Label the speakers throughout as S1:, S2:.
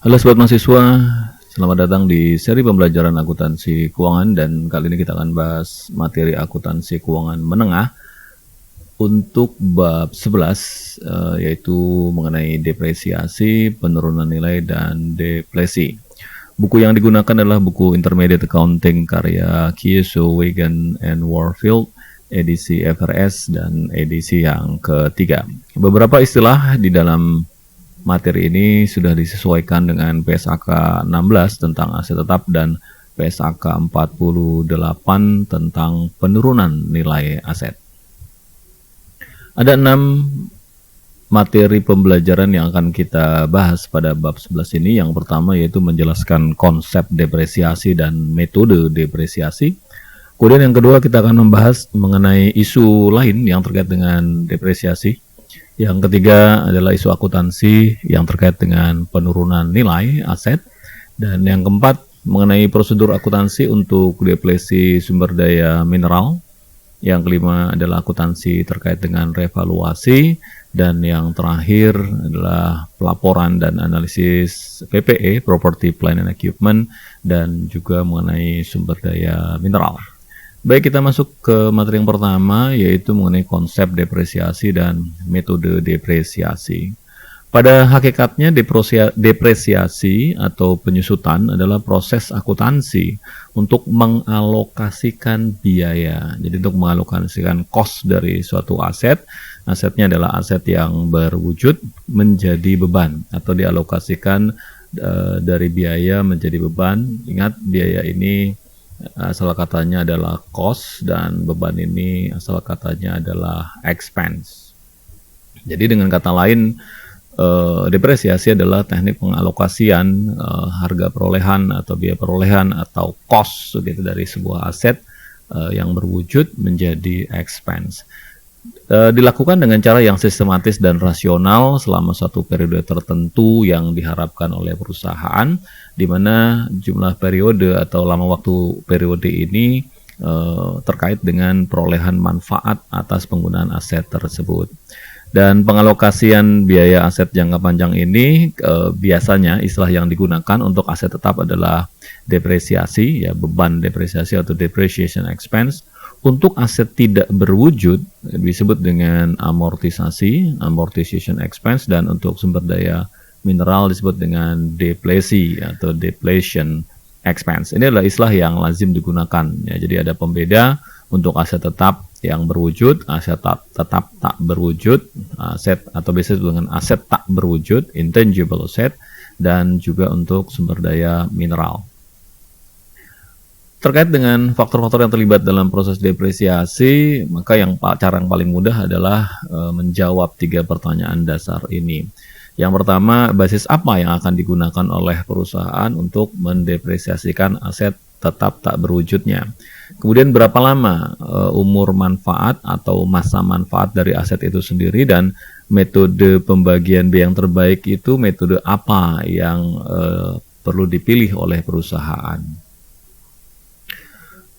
S1: Halo sobat mahasiswa, selamat datang di seri pembelajaran akuntansi keuangan dan kali ini kita akan bahas materi akuntansi keuangan menengah untuk bab 11 yaitu mengenai depresiasi, penurunan nilai dan deflasi. Buku yang digunakan adalah buku Intermediate Accounting karya Kiyosho, Wagan, and Warfield, edisi FRS dan edisi yang ketiga. Beberapa istilah di dalam materi ini sudah disesuaikan dengan PSAK 16 tentang aset tetap dan PSAK 48 tentang penurunan nilai aset. Ada 6 materi pembelajaran yang akan kita bahas pada bab 11 ini. Yang pertama yaitu menjelaskan konsep depresiasi dan metode depresiasi. Kemudian yang kedua kita akan membahas mengenai isu lain yang terkait dengan depresiasi. Yang ketiga adalah isu akuntansi yang terkait dengan penurunan nilai aset. Dan yang keempat mengenai prosedur akuntansi untuk deflasi sumber daya mineral. Yang kelima adalah akuntansi terkait dengan revaluasi. Dan yang terakhir adalah pelaporan dan analisis PPE, Property, Plant and Equipment, dan juga mengenai sumber daya mineral. Baik, kita masuk ke materi yang pertama, yaitu mengenai konsep depresiasi dan metode depresiasi. Pada hakikatnya, depresiasi atau penyusutan adalah proses akuntansi untuk mengalokasikan biaya. Jadi untuk mengalokasikan cost dari suatu aset, asetnya adalah aset yang berwujud menjadi beban atau dialokasikan dari biaya menjadi beban. Ingat, biaya ini asal katanya adalah cost dan beban ini asal katanya adalah expense. Jadi dengan kata lain, depresiasi adalah teknik pengalokasian harga perolehan atau biaya perolehan atau cost gitu dari sebuah aset yang berwujud menjadi expense. Dilakukan dengan cara yang sistematis dan rasional selama suatu periode tertentu yang diharapkan oleh perusahaan, di mana jumlah periode atau lama waktu periode ini terkait dengan perolehan manfaat atas penggunaan aset tersebut. Dan pengalokasian biaya aset jangka panjang ini biasanya istilah yang digunakan untuk aset tetap adalah depresiasi, ya beban depresiasi atau depreciation expense. Untuk aset tidak berwujud disebut dengan amortisasi, amortization expense, dan untuk sumber daya mineral disebut dengan deflasi atau deflation expense. Ini adalah istilah yang lazim digunakan. Ya, jadi ada pembeda untuk aset tetap yang berwujud, aset tetap tak berwujud, aset atau biasa disebut dengan aset tak berwujud, intangible asset, dan juga untuk sumber daya mineral. Terkait dengan faktor-faktor yang terlibat dalam proses depresiasi, maka cara yang paling mudah adalah menjawab 3 pertanyaan dasar ini. Yang pertama, basis apa yang akan digunakan oleh perusahaan untuk mendepresiasikan aset tetap tak berwujudnya? Kemudian berapa lama umur manfaat atau masa manfaat dari aset itu sendiri, dan metode pembagian biaya yang terbaik itu metode apa yang perlu dipilih oleh perusahaan?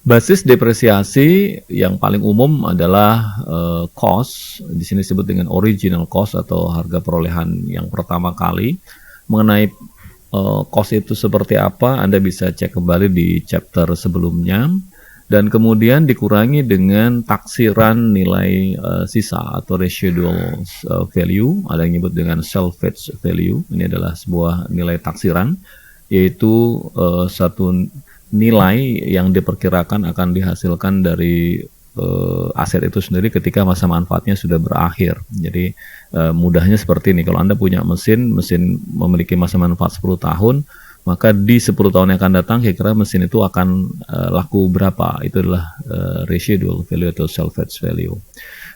S1: Basis depresiasi yang paling umum adalah cost. Di sini disebut dengan original cost atau harga perolehan yang pertama kali. Mengenai cost itu seperti apa, Anda bisa cek kembali di chapter sebelumnya. Dan kemudian dikurangi dengan taksiran nilai sisa atau residual value. Ada yang disebut dengan salvage value. Ini adalah sebuah nilai taksiran, yaitu satu nilai yang diperkirakan akan dihasilkan dari aset itu sendiri ketika masa manfaatnya sudah berakhir. Jadi mudahnya seperti ini, kalau Anda punya mesin memiliki masa manfaat 10 tahun, maka di 10 tahun yang akan datang kira-kira mesin itu akan laku berapa. Itu adalah residual value atau salvage value.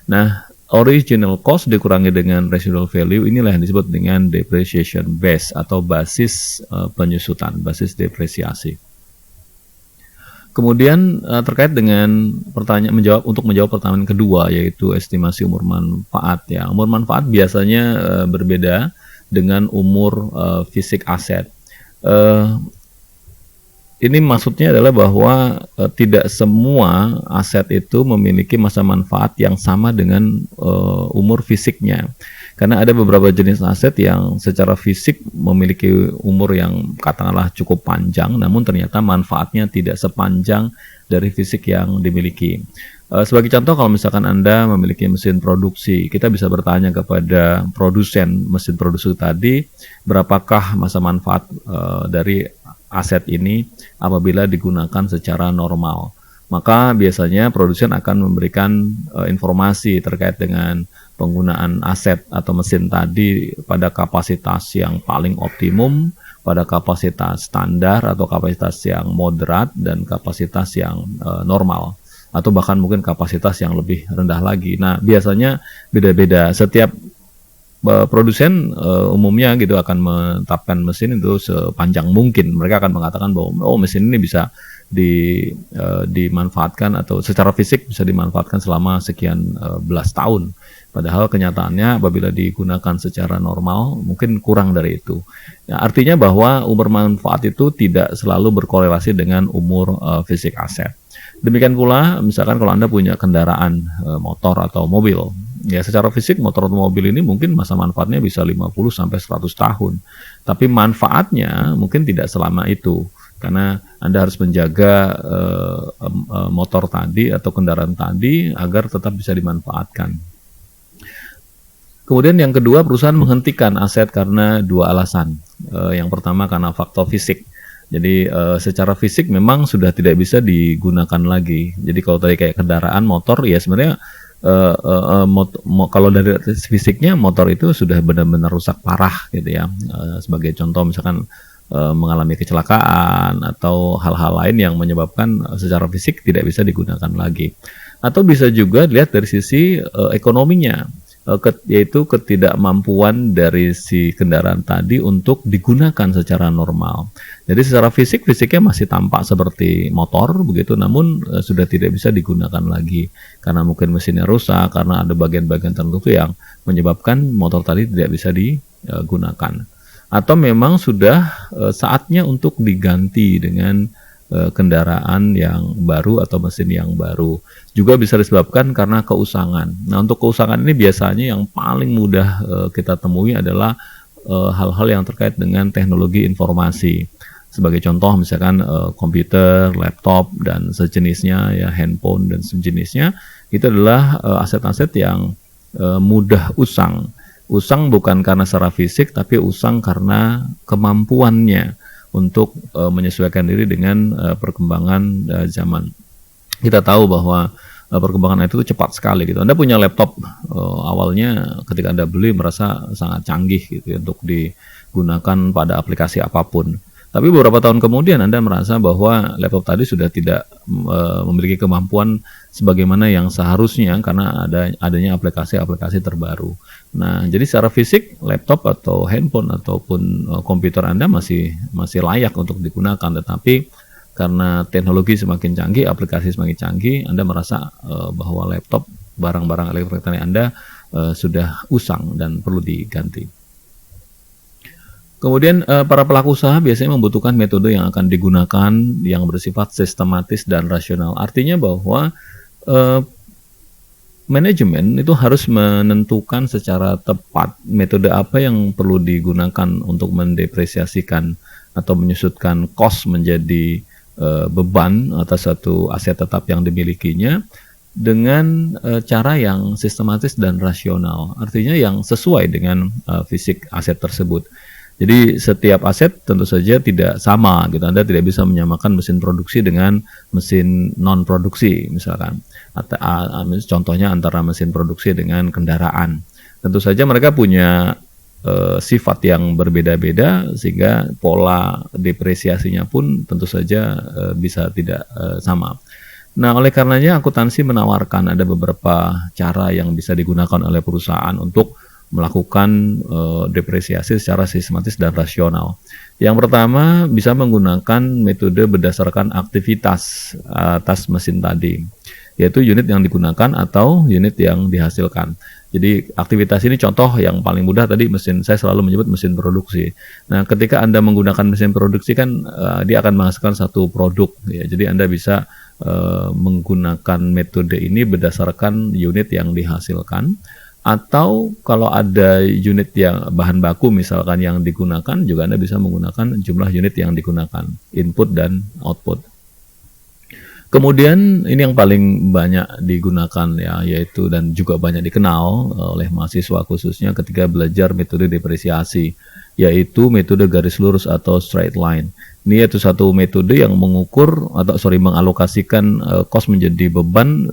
S1: Nah, original cost dikurangi dengan residual value, inilah yang disebut dengan depreciation base atau basis penyusutan, basis depresiasi. Kemudian terkait dengan menjawab pertanyaan kedua, yaitu estimasi umur manfaat. Ya, umur manfaat biasanya berbeda dengan umur fisik aset. ini maksudnya adalah bahwa tidak semua aset itu memiliki masa manfaat yang sama dengan umur fisiknya. Karena ada beberapa jenis aset yang secara fisik memiliki umur yang katakanlah cukup panjang, namun ternyata manfaatnya tidak sepanjang dari fisik yang dimiliki. Sebagai contoh, kalau misalkan Anda memiliki mesin produksi, kita bisa bertanya kepada produsen mesin produksi tadi, berapakah masa manfaat dari aset ini apabila digunakan secara normal. Maka biasanya produsen akan memberikan informasi terkait dengan penggunaan aset atau mesin tadi pada kapasitas yang paling optimum, pada kapasitas standar atau kapasitas yang moderat, dan kapasitas yang normal, atau bahkan mungkin kapasitas yang lebih rendah lagi. Nah, biasanya beda-beda. Setiap produsen umumnya gitu akan menetapkan mesin itu sepanjang mungkin. Mereka akan mengatakan bahwa mesin ini bisa dimanfaatkan atau secara fisik bisa dimanfaatkan selama sekian belas tahun. Padahal kenyataannya apabila digunakan secara normal mungkin kurang dari itu. Ya, artinya bahwa umur manfaat itu tidak selalu berkorelasi dengan umur fisik aset. Demikian pula misalkan kalau Anda punya kendaraan motor atau mobil, ya secara fisik motor atau mobil ini mungkin masa manfaatnya bisa 50 sampai 100 tahun. Tapi manfaatnya mungkin tidak selama itu. Karena Anda harus menjaga motor tadi atau kendaraan tadi agar tetap bisa dimanfaatkan. Kemudian yang kedua, perusahaan menghentikan aset karena dua alasan. Yang pertama karena faktor fisik. Jadi secara fisik memang sudah tidak bisa digunakan lagi. Jadi kalau tadi kayak kendaraan motor, ya sebenarnya kalau dari fisiknya motor itu sudah benar-benar rusak parah gitu ya. Sebagai contoh misalkan mengalami kecelakaan atau hal-hal lain yang menyebabkan secara fisik tidak bisa digunakan lagi. Atau bisa juga dilihat dari sisi ekonominya. Yaitu ketidakmampuan dari si kendaraan tadi untuk digunakan secara normal. Jadi secara fisiknya masih tampak seperti motor begitu, namun sudah tidak bisa digunakan lagi karena mungkin mesinnya rusak, karena ada bagian-bagian tertentu yang menyebabkan motor tadi tidak bisa digunakan. Atau memang sudah saatnya untuk diganti dengan kendaraan yang baru atau mesin yang baru. Juga bisa disebabkan karena keusangan. Nah, untuk keusangan ini biasanya yang paling mudah kita temui adalah hal-hal yang terkait dengan teknologi informasi. Sebagai contoh misalkan komputer, laptop dan sejenisnya, ya handphone dan sejenisnya, itu adalah aset-aset yang mudah usang. Usang bukan karena secara fisik, tapi usang karena kemampuannya untuk menyesuaikan diri dengan perkembangan zaman. Kita tahu bahwa perkembangan itu cepat sekali gitu. Anda punya laptop awalnya ketika Anda beli merasa sangat canggih gitu ya, untuk digunakan pada aplikasi apapun. Tapi beberapa tahun kemudian Anda merasa bahwa laptop tadi sudah tidak memiliki kemampuan sebagaimana yang seharusnya karena adanya aplikasi-aplikasi terbaru. Nah, jadi secara fisik laptop atau handphone ataupun komputer Anda masih layak untuk digunakan, tetapi karena teknologi semakin canggih, aplikasi semakin canggih, Anda merasa bahwa laptop, barang-barang elektronik Anda sudah usang dan perlu diganti. Kemudian para pelaku usaha biasanya membutuhkan metode yang akan digunakan yang bersifat sistematis dan rasional. Artinya bahwa manajemen itu harus menentukan secara tepat metode apa yang perlu digunakan untuk mendepresiasikan atau menyusutkan cost menjadi beban atas satu aset tetap yang dimilikinya dengan cara yang sistematis dan rasional. Artinya yang sesuai dengan fisik aset tersebut. Jadi setiap aset tentu saja tidak sama gitu. Anda tidak bisa menyamakan mesin produksi dengan mesin non produksi misalkan. Atau contohnya antara mesin produksi dengan kendaraan. Tentu saja mereka punya sifat yang berbeda-beda sehingga pola depresiasinya pun tentu saja bisa tidak sama. Nah, oleh karenanya akuntansi menawarkan ada beberapa cara yang bisa digunakan oleh perusahaan untuk melakukan depresiasi secara sistematis dan rasional. Yang pertama bisa menggunakan metode berdasarkan aktivitas atas mesin tadi, yaitu unit yang digunakan atau unit yang dihasilkan. Jadi aktivitas ini contoh yang paling mudah tadi saya selalu menyebut mesin produksi. Nah, ketika Anda menggunakan mesin produksi kan dia akan menghasilkan satu produk ya. Jadi Anda bisa menggunakan metode ini berdasarkan unit yang dihasilkan, atau kalau ada unit yang bahan baku misalkan yang digunakan, juga Anda bisa menggunakan jumlah unit yang digunakan, input dan output. Kemudian ini yang paling banyak digunakan ya, yaitu dan juga banyak dikenal oleh mahasiswa khususnya ketika belajar metode depresiasi, yaitu metode garis lurus atau straight line. Ini yaitu satu metode yang mengukur mengalokasikan cost menjadi beban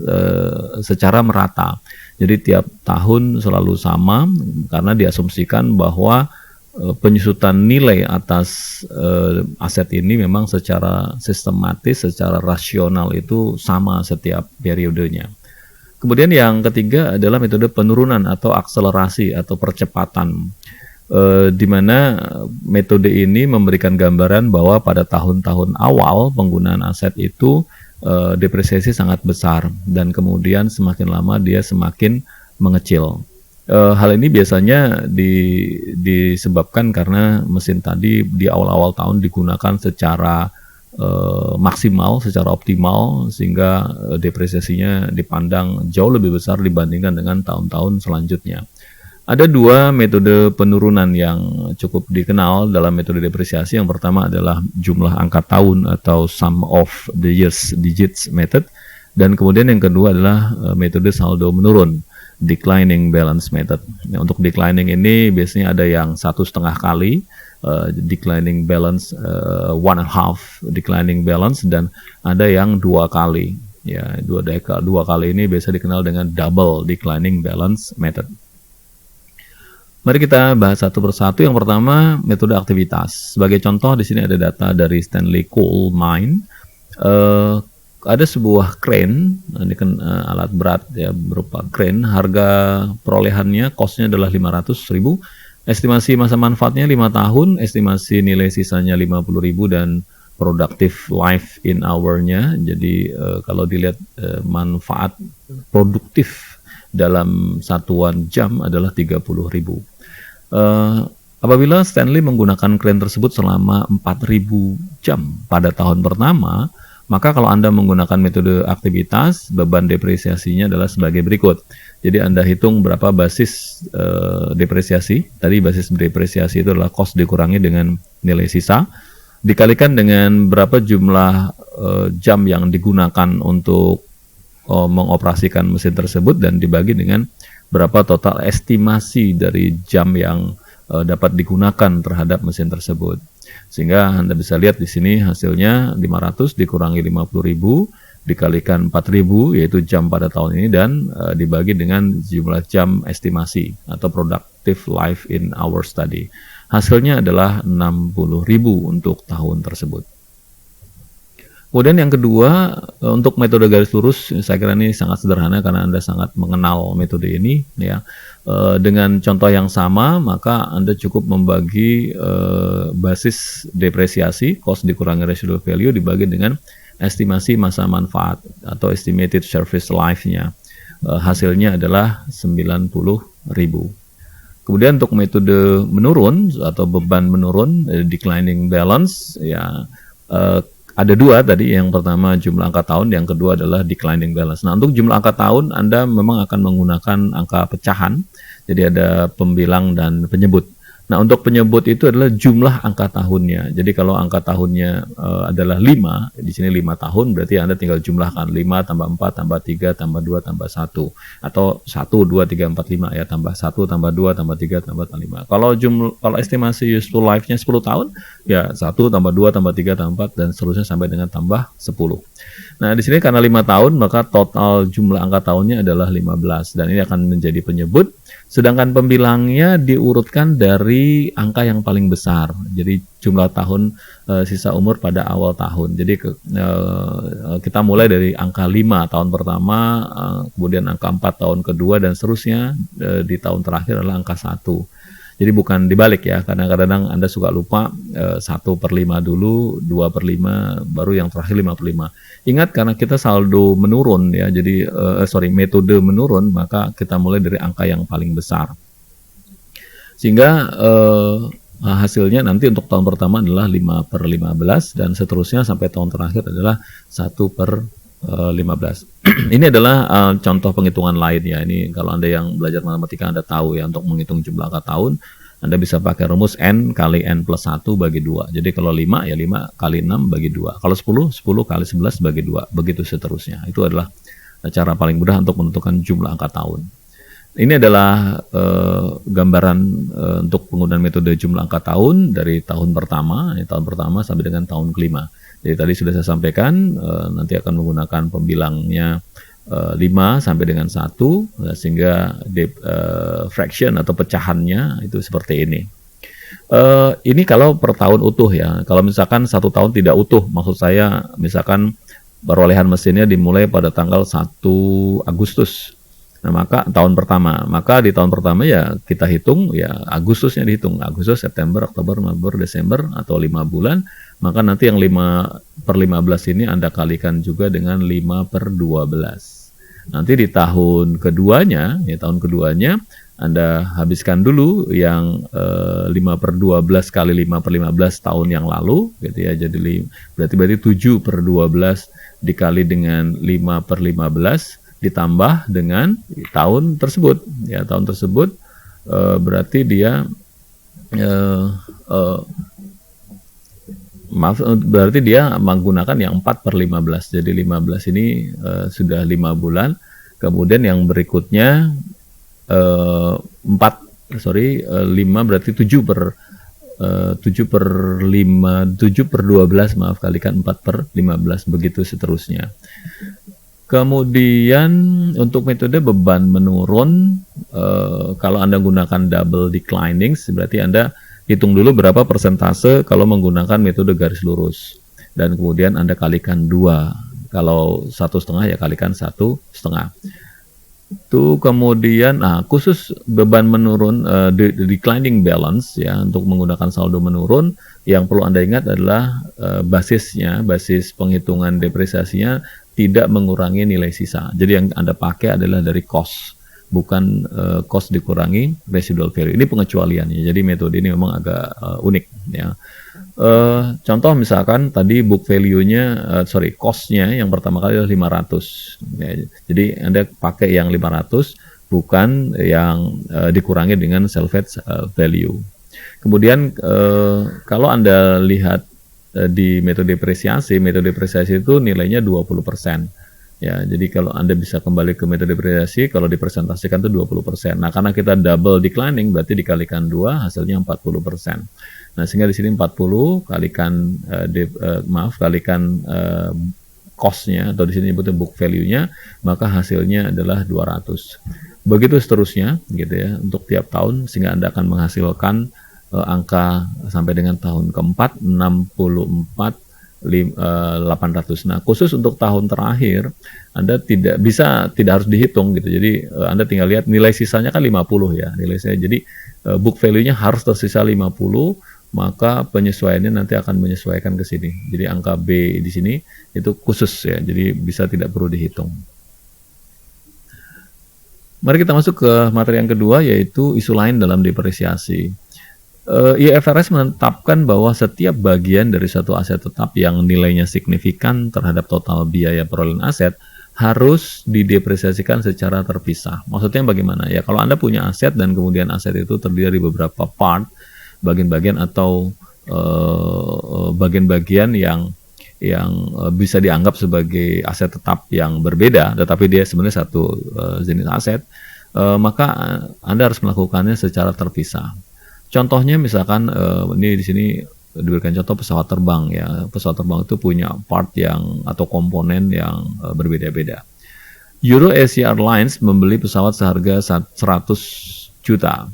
S1: secara merata. Jadi tiap tahun selalu sama karena diasumsikan bahwa penyusutan nilai atas aset ini memang secara sistematis, secara rasional itu sama setiap periodenya. Kemudian yang ketiga adalah metode penurunan atau akselerasi atau percepatan, di mana metode ini memberikan gambaran bahwa pada tahun-tahun awal penggunaan aset itu depresiasi sangat besar dan kemudian semakin lama dia semakin mengecil. Hal ini biasanya disebabkan karena mesin tadi di awal-awal tahun digunakan secara maksimal, secara optimal, sehingga depresiasinya dipandang jauh lebih besar dibandingkan dengan tahun-tahun selanjutnya. Ada dua metode penurunan yang cukup dikenal dalam metode depresiasi. Yang pertama adalah jumlah angka tahun atau sum of the years digits method, dan kemudian yang kedua adalah metode saldo menurun, declining balance method. Nah, untuk declining ini biasanya ada yang 1,5 kali declining balance, 1/2 declining balance, dan ada yang 2 kali. Ya, dua kali ini biasa dikenal dengan double declining balance method. Mari kita bahas satu persatu. Yang pertama, metode aktivitas. Sebagai contoh di sini ada data dari Stanley Coal Mine. Ada sebuah crane, ini kan alat berat ya, berupa crane. Harga perolehannya, cost-nya adalah 500.000. Estimasi masa manfaatnya 5 tahun, estimasi nilai sisanya 50.000, dan productive life in hour-nya. Jadi kalau dilihat manfaat produktif dalam satuan jam adalah 30.000. Apabila Stanley menggunakan crane tersebut selama 4.000 jam pada tahun pertama, maka kalau Anda menggunakan metode aktivitas, beban depresiasinya adalah sebagai berikut. Jadi Anda hitung berapa basis depresiasi. Tadi basis depresiasi itu adalah cost dikurangi dengan nilai sisa, dikalikan dengan berapa jumlah jam yang digunakan untuk mengoperasikan mesin tersebut, dan dibagi dengan berapa total estimasi dari jam yang dapat digunakan terhadap mesin tersebut. Sehingga Anda bisa lihat di sini hasilnya 500 dikurangi 50.000 dikalikan 4.000, yaitu jam pada tahun ini, dan dibagi dengan jumlah jam estimasi atau productive life in hours tadi. Hasilnya adalah 60.000 untuk tahun tersebut. Kemudian yang kedua, untuk metode garis lurus, saya kira ini sangat sederhana karena Anda sangat mengenal metode ini ya. Dengan contoh yang sama, maka Anda cukup membagi basis depresiasi, cost dikurangi residual value, dibagi dengan estimasi masa manfaat atau estimated service life-nya. Hasilnya adalah 90.000. Kemudian untuk metode menurun atau beban menurun, declining balance ya, ada dua tadi. Yang pertama jumlah angka tahun, yang kedua adalah declining balance. Nah, untuk jumlah angka tahun Anda memang akan menggunakan angka pecahan. Jadi ada pembilang dan penyebut. Nah, untuk penyebut itu adalah jumlah angka tahunnya. Jadi kalau angka tahunnya adalah 5, di sini 5 tahun, berarti Anda tinggal jumlahkan 5 tambah 4 tambah 3 tambah 2 tambah 1. Atau 1, 2, 3, 4, 5 ya, tambah 1 tambah 2 tambah 3 tambah 5. Kalau estimasi useful life-nya 10 tahun, ya 1 tambah 2 tambah 3 tambah 4 dan seterusnya sampai dengan tambah 10. Nah, di sini karena 5 tahun, maka total jumlah angka tahunnya adalah 15, dan ini akan menjadi penyebut. Sedangkan pembilangnya diurutkan dari angka yang paling besar. Jadi jumlah tahun sisa umur pada awal tahun. Jadi kita mulai dari angka 5 tahun pertama, kemudian angka 4 tahun kedua, dan seterusnya di tahun terakhir adalah angka 1. Jadi bukan dibalik ya, kadang-kadang Anda suka lupa 1/5 dulu, 2/5, baru yang terakhir 5/5. Ingat karena kita saldo menurun ya, jadi metode menurun, maka kita mulai dari angka yang paling besar. Sehingga hasilnya nanti untuk tahun pertama adalah 5/15 dan seterusnya sampai tahun terakhir adalah 1/15. Ini adalah contoh penghitungan lain ya. Ini kalau Anda yang belajar matematika Anda tahu ya, untuk menghitung jumlah angka tahun Anda bisa pakai rumus N kali N plus 1 bagi 2. Jadi kalau 5 ya 5 kali 6 bagi 2. Kalau 10, 10 kali 11 bagi 2. Begitu seterusnya. Itu adalah cara paling mudah untuk menentukan jumlah angka tahun. Ini adalah gambaran untuk penggunaan metode jumlah angka tahun dari tahun pertama sampai dengan tahun kelima. Jadi tadi sudah saya sampaikan, nanti akan menggunakan pembilangnya 5 sampai dengan 1, sehingga fraction atau pecahannya itu seperti ini. Ini kalau per tahun utuh ya. Kalau misalkan 1 tahun tidak utuh, maksud saya misalkan perolehan mesinnya dimulai pada tanggal 1 Agustus. Nah, maka di tahun pertama ya kita hitung ya Agustusnya dihitung. Agustus, September, Oktober, November, Desember atau 5 bulan. Maka nanti yang 5/15 ini Anda kalikan juga dengan 5/12. Nanti di tahun keduanya Anda habiskan dulu yang 5/12 kali 5/15 tahun yang lalu gitu ya. Jadi berarti 7/12 dikali dengan 5/15 ditambah dengan tahun tersebut ya. Tahun tersebut berarti dia berarti dia menggunakan yang 4/15. Jadi 15 ini sudah 5 bulan. Kemudian yang berikutnya 5 berarti 7/12 kalikan 4/15, begitu seterusnya. Kemudian untuk metode beban menurun, kalau Anda gunakan double declining, berarti Anda hitung dulu berapa persentase kalau menggunakan metode garis lurus. Dan kemudian Anda kalikan 2. Kalau 1,5 ya kalikan 1,5. Itu kemudian, khusus beban menurun, declining balance ya, untuk menggunakan saldo menurun, yang perlu Anda ingat adalah basis penghitungan depresiasinya tidak mengurangi nilai sisa. Jadi yang Anda pakai adalah dari cost, bukan cost dikurangi residual value. Ini pengecualiannya. Jadi metode ini memang agak unik ya. Contoh misalkan tadi book value-nya, cost-nya yang pertama kali adalah 500. Ya, jadi Anda pakai yang 500, bukan yang dikurangi dengan salvage value. Kemudian kalau Anda lihat di metode depresiasi itu nilainya 20%. Ya, jadi kalau Anda bisa kembali ke metode depresiasi, kalau dipresentasikan itu 20%. Nah, karena kita double declining, berarti dikalikan 2, hasilnya 40%. Nah, sehingga di sini 40 kalikan cost-nya, atau di sini nyebutnya book value-nya, maka hasilnya adalah 200. Begitu seterusnya gitu ya, untuk tiap tahun, sehingga Anda akan menghasilkan angka sampai dengan tahun keempat 64.800. Nah, khusus untuk tahun terakhir Anda tidak harus dihitung gitu. Jadi Anda tinggal lihat nilai sisanya kan 50 ya, nilai saya. Jadi book value-nya harus tersisa 50, maka penyesuaiannya nanti akan menyesuaikan ke sini. Jadi angka B di sini itu khusus ya. Jadi bisa tidak perlu dihitung. Mari kita masuk ke materi yang kedua, yaitu isu lain dalam depresiasi. IFRS menetapkan bahwa setiap bagian dari suatu aset tetap yang nilainya signifikan terhadap total biaya perolehan aset harus didepresiasikan secara terpisah. Maksudnya bagaimana? Ya, kalau Anda punya aset dan kemudian aset itu terdiri dari beberapa part, bagian-bagian atau bagian-bagian yang bisa dianggap sebagai aset tetap yang berbeda, tetapi dia sebenarnya satu jenis aset, maka Anda harus melakukannya secara terpisah. Contohnya misalkan ini di sini diberikan contoh pesawat terbang ya. Pesawat terbang itu punya part atau komponen yang berbeda-beda. EuroAsia Airlines membeli pesawat seharga 100 juta.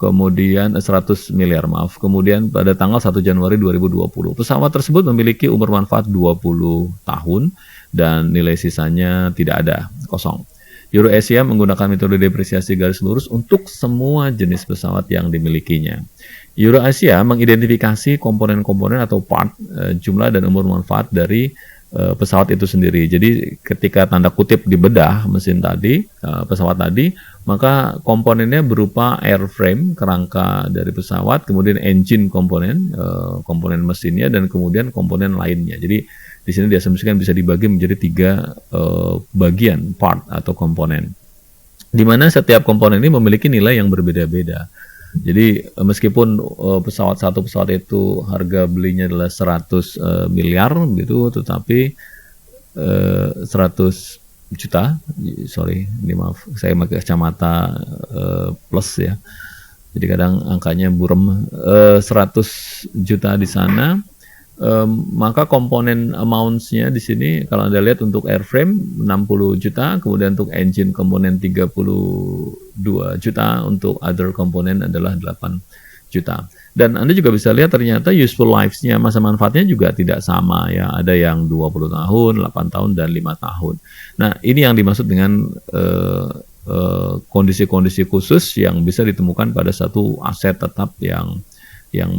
S1: Kemudian 100 miliar maaf. Kemudian pada tanggal 1 Januari 2020, pesawat tersebut memiliki umur manfaat 20 tahun dan nilai sisanya tidak ada, kosong. EuroAsia menggunakan metode depresiasi garis lurus untuk semua jenis pesawat yang dimilikinya. EuroAsia mengidentifikasi komponen-komponen atau part, jumlah dan umur manfaat dari pesawat itu sendiri. Jadi ketika tanda kutip dibedah mesin tadi, pesawat tadi, maka komponennya berupa airframe, kerangka dari pesawat, kemudian engine komponen, komponen mesinnya, dan kemudian komponen lainnya. Jadi di sini diasumsikan bisa dibagi menjadi 3 bagian, part atau komponen. Di mana setiap komponen ini memiliki nilai yang berbeda-beda. Jadi meskipun satu pesawat itu harga belinya adalah 100 miliar gitu, tetapi 100 juta, sorry, ini maaf, saya pakai kacamata plus ya. Jadi kadang angkanya burem, 100 juta di sana. Maka komponen amounts-nya di sini kalau Anda lihat untuk airframe 60 juta, kemudian untuk engine komponen 32 juta, untuk other komponen adalah 8 juta. Dan Anda juga bisa lihat ternyata useful lives-nya, masa manfaatnya juga tidak sama ya. Ada yang 20 tahun, 8 tahun, dan 5 tahun. Nah, ini yang dimaksud dengan kondisi-kondisi khusus yang bisa ditemukan pada satu aset tetap yang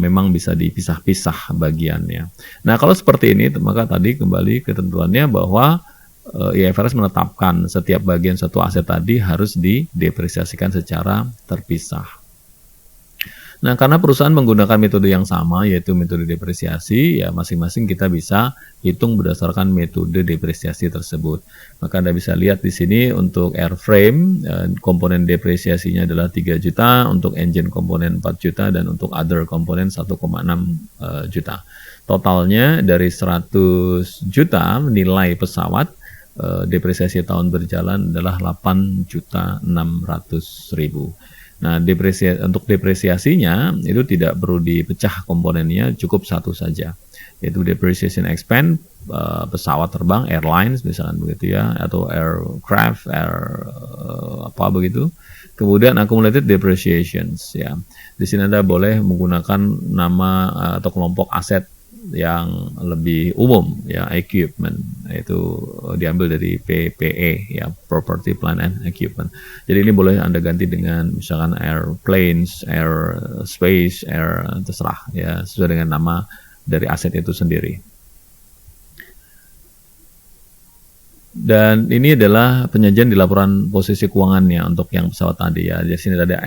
S1: memang bisa dipisah-pisah bagiannya. Nah, kalau seperti ini, maka tadi kembali ketentuannya bahwa IFRS menetapkan setiap bagian satu aset tadi harus didepresiasikan secara terpisah. Nah, karena perusahaan menggunakan metode yang sama, yaitu metode depresiasi, ya masing-masing kita bisa hitung berdasarkan metode depresiasi tersebut. Maka Anda bisa lihat di sini untuk airframe, komponen depresiasinya adalah 3 juta, untuk engine komponen 4 juta, dan untuk other komponen 1,6 juta. Totalnya dari 100 juta nilai pesawat, depresiasi tahun berjalan adalah 8.600.000. Nah, untuk depresiasinya itu tidak perlu dipecah komponennya, cukup satu saja, yaitu depreciation expense, pesawat terbang, airlines misalkan begitu ya, atau aircraft, apa begitu. Kemudian accumulated depreciations ya. Di sini Anda boleh menggunakan nama atau kelompok aset yang lebih umum ya, equipment, itu diambil dari PPE ya, property plant and equipment. Jadi ini boleh Anda ganti dengan misalkan airplanes, air space, air terserah ya, sesuai dengan nama dari aset itu sendiri. Dan ini adalah penyajian di laporan posisi keuangannya untuk yang pesawat tadi ya. Di sini ada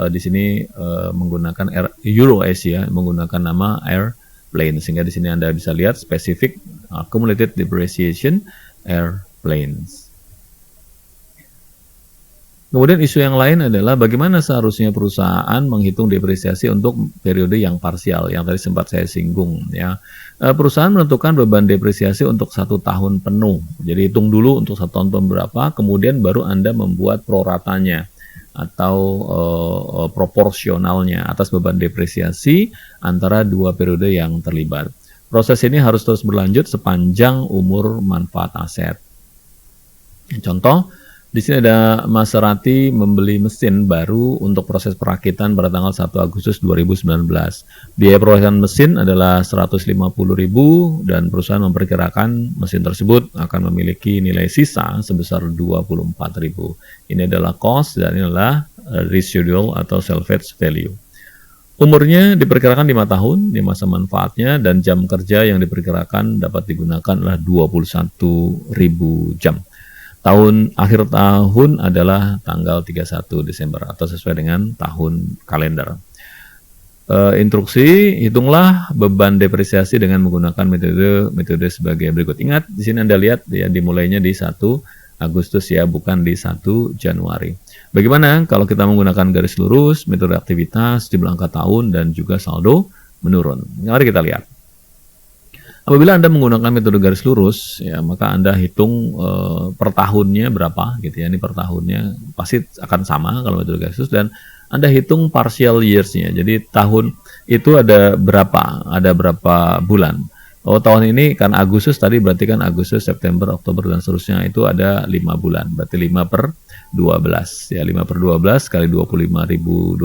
S1: di sini menggunakan EuroAsia menggunakan nama airplane, sehingga di sini Anda bisa lihat spesifik accumulated depreciation airplanes. Kemudian isu yang lain adalah bagaimana seharusnya perusahaan menghitung depresiasi untuk periode yang parsial, yang tadi sempat saya singgung ya. Perusahaan menentukan beban depresiasi untuk 1 tahun penuh. Jadi hitung dulu untuk 1 tahun berapa, kemudian baru Anda membuat proratanya atau proporsionalnya atas beban depresiasi antara 2 periode yang terlibat. Proses ini harus terus berlanjut sepanjang umur manfaat aset. Contoh, di sini ada Maserati membeli mesin baru untuk proses perakitan pada tanggal 1 Agustus 2019. Biaya perawatan mesin adalah 150.000 dan perusahaan memperkirakan mesin tersebut akan memiliki nilai sisa sebesar 24.000. Ini adalah cost dan ini adalah residual atau salvage value. Umurnya diperkirakan 5 tahun di masa manfaatnya, dan jam kerja yang diperkirakan dapat digunakan adalah 21.000 jam. Akhir tahun adalah tanggal 31 Desember atau sesuai dengan tahun kalender. Instruksi, hitunglah beban depresiasi dengan menggunakan metode sebagai berikut. Ingat, di sini Anda lihat ya, dimulainya di 1 Agustus ya, bukan di 1 Januari. Bagaimana kalau kita menggunakan garis lurus, metode aktivitas, jumlah angka tahun, dan juga saldo menurun? Mari kita lihat. Apabila Anda menggunakan metode garis lurus, ya maka Anda hitung per tahunnya berapa, gitu ya. Ini per tahunnya pasti akan sama kalau metode garis lurus, dan Anda hitung partial years-nya. Jadi tahun itu ada berapa bulan. Oh, tahun ini kan Agustus tadi, berarti kan Agustus, September, Oktober, dan seterusnya itu ada 5 bulan. Berarti 5 per 12 ya, 5 per 12 kali 25.200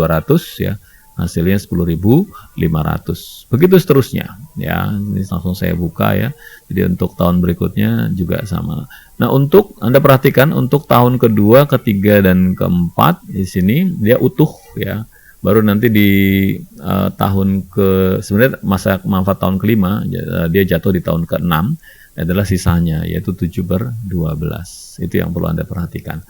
S1: ya. hasilnya 10.500. Begitu seterusnya ya. Ini langsung saya buka ya. Jadi untuk tahun berikutnya juga sama. Nah, untuk Anda perhatikan untuk tahun kedua, ketiga dan keempat di sini dia utuh ya. Baru nanti di tahun sebenarnya masa manfaat tahun kelima dia jatuh di tahun ke-6 adalah sisanya, yaitu 7/12. Itu yang perlu Anda perhatikan.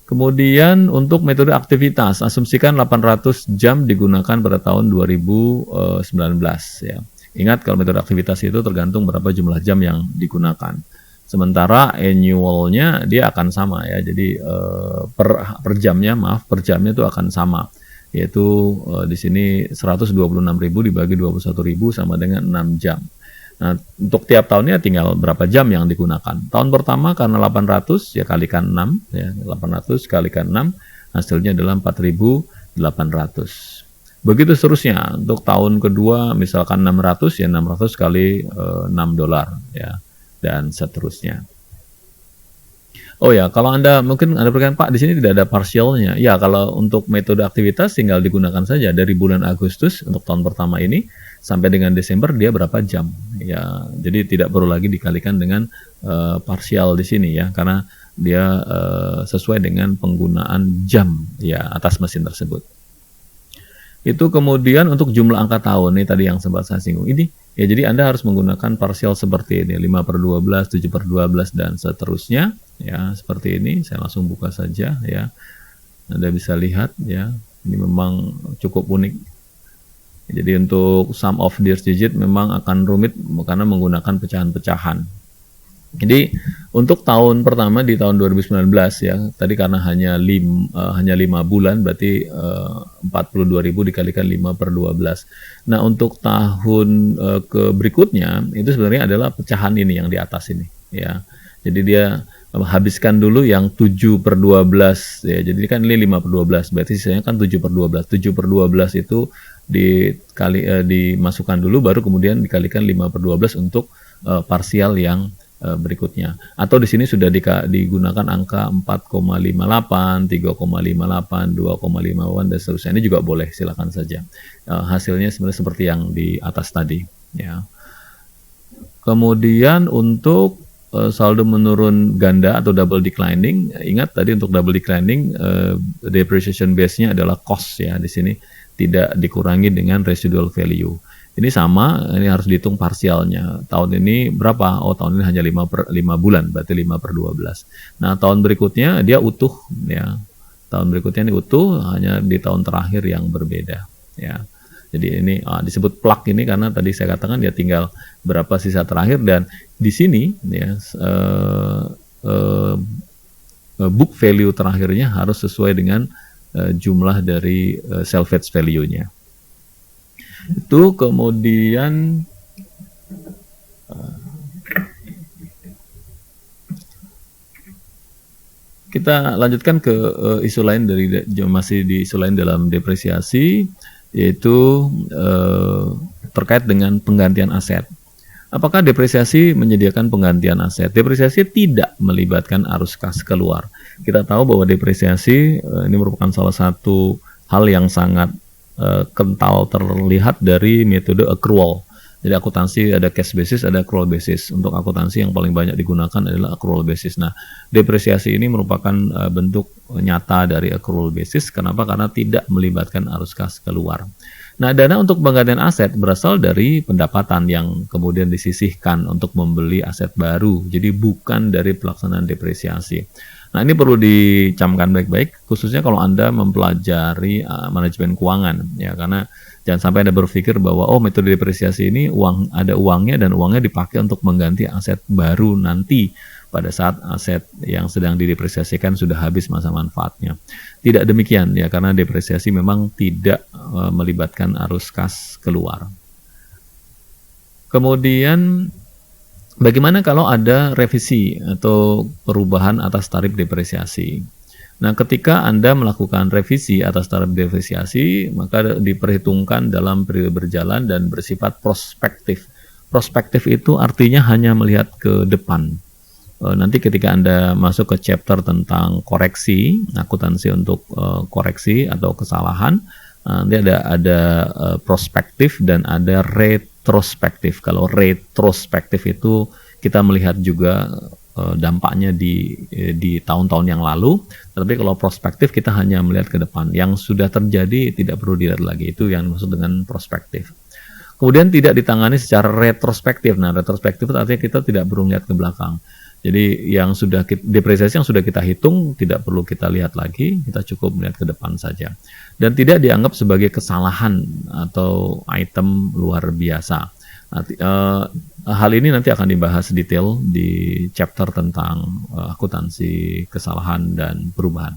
S1: Kemudian untuk metode aktivitas, asumsikan 800 jam digunakan pada tahun 2019 ya. Ingat kalau metode aktivitas itu tergantung berapa jumlah jam yang digunakan. Sementara annualnya dia akan sama ya. Jadi per jamnya itu akan sama. Yaitu di sini 126.000 dibagi 21.000 sama dengan 6 jam. Nah, untuk tiap tahunnya tinggal berapa jam yang digunakan. Tahun pertama karena 800 ya kalikan 6 ya, 800 kalikan 6 hasilnya adalah 4.800. Begitu seterusnya. Untuk tahun kedua misalkan 600 ya 600 kali $6 ya, dan seterusnya. Oh ya, kalau Anda mungkin Anda berkata, Pak, di sini tidak ada partialnya. Ya, kalau untuk metode aktivitas tinggal digunakan saja dari bulan Agustus untuk tahun pertama ini sampai dengan Desember dia berapa jam. Ya, jadi tidak perlu lagi dikalikan dengan partial di sini ya, karena dia sesuai dengan penggunaan jam ya atas mesin tersebut. Itu kemudian untuk jumlah angka tahun, ini tadi yang sempat saya singgung. Ini ya, jadi Anda harus menggunakan partial seperti ini, 5/12, 7/12 dan seterusnya ya, seperti ini. Saya langsung buka saja ya. Anda bisa lihat ya, ini memang cukup unik. Jadi untuk sum of these digit memang akan rumit karena menggunakan pecahan-pecahan. Jadi untuk tahun pertama di tahun 2019 ya, tadi karena hanya 5 bulan berarti 42.000 dikalikan 5/12. Nah, untuk tahun berikutnya itu sebenarnya adalah pecahan ini yang di atas ini ya. Jadi dia habiskan dulu yang 7/12 ya. Jadi kan ini 5/12 berarti sisanya kan 7/12. 7/12 itu dimasukkan dulu baru kemudian dikalikan 5/12 untuk parsial yang berikutnya. Atau di sini sudah digunakan angka 4,58, 3,58, 2,58 dan seterusnya. Ini juga boleh, silakan saja. Hasilnya sebenarnya seperti yang di atas tadi ya. Kemudian untuk saldo menurun ganda atau double declining, ingat tadi untuk double declining depreciation base-nya adalah cost ya, di sini tidak dikurangi dengan residual value. Ini sama, ini harus dihitung parsialnya. Tahun ini berapa? Oh, tahun ini hanya 5 bulan, berarti 5/12. Nah, tahun berikutnya dia utuh ya. Tahun berikutnya ini utuh, hanya di tahun terakhir yang berbeda ya. Jadi ini disebut plug ini karena tadi saya katakan dia tinggal berapa sisa terakhir, dan di sini ya book value terakhirnya harus sesuai dengan jumlah dari salvage value-nya. Itu kemudian kita lanjutkan ke isu lain masih di isu lain dalam depresiasi, yaitu terkait dengan penggantian aset. Apakah depresiasi menyediakan penggantian aset? Depresiasi tidak melibatkan arus kas keluar. Kita tahu bahwa depresiasi ini merupakan salah satu hal yang sangat kental terlihat dari metode accrual. Jadi akuntansi ada cash basis, ada accrual basis. Untuk akuntansi yang paling banyak digunakan adalah accrual basis. Nah, depresiasi ini merupakan bentuk nyata dari accrual basis. Kenapa? Karena tidak melibatkan arus kas keluar. Nah, dana untuk penggantian aset berasal dari pendapatan yang kemudian disisihkan untuk membeli aset baru. Jadi bukan dari pelaksanaan depresiasi. Nah, ini perlu dicamkan baik-baik, khususnya kalau Anda mempelajari manajemen keuangan ya, karena jangan sampai Anda berpikir bahwa metode depresiasi ini ada uangnya dan uangnya dipakai untuk mengganti aset baru nanti pada saat aset yang sedang didepresiasikan sudah habis masa manfaatnya. Tidak demikian ya, karena depresiasi memang tidak melibatkan arus kas keluar. Kemudian bagaimana kalau ada revisi atau perubahan atas tarif depresiasi? Nah, ketika Anda melakukan revisi atas tarif depresiasi, maka diperhitungkan dalam periode berjalan dan bersifat prospektif. Prospektif itu artinya hanya melihat ke depan. Nanti ketika Anda masuk ke chapter tentang koreksi, akuntansi untuk koreksi atau kesalahan, Nanti ada prospektif dan ada retrospektif. Kalau retrospektif itu kita melihat juga dampaknya di tahun-tahun yang lalu, tapi kalau prospektif kita hanya melihat ke depan. Yang sudah terjadi tidak perlu dilihat lagi, itu yang dimaksud dengan prospektif. Kemudian tidak ditangani secara retrospektif. Nah, retrospektif itu artinya kita tidak perlu melihat ke belakang. Jadi yang sudah depresiasi yang sudah kita hitung tidak perlu kita lihat lagi, kita cukup melihat ke depan saja. Dan tidak dianggap sebagai kesalahan atau item luar biasa. Hal ini nanti akan dibahas detail di chapter tentang akuntansi kesalahan dan perubahan.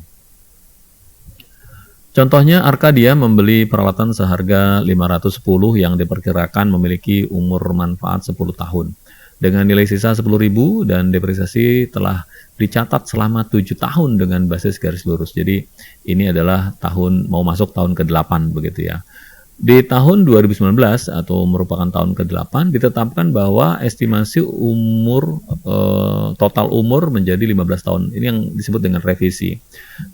S1: Contohnya, Arcadia membeli peralatan seharga 510 yang diperkirakan memiliki umur manfaat 10 tahun. Dengan nilai sisa 10.000 dan depresiasi telah dicatat selama 7 tahun dengan basis garis lurus. Jadi ini adalah mau masuk tahun ke-8 begitu ya. Di tahun 2019 atau merupakan tahun ke-8 ditetapkan bahwa estimasi total umur menjadi 15 tahun. Ini yang disebut dengan revisi.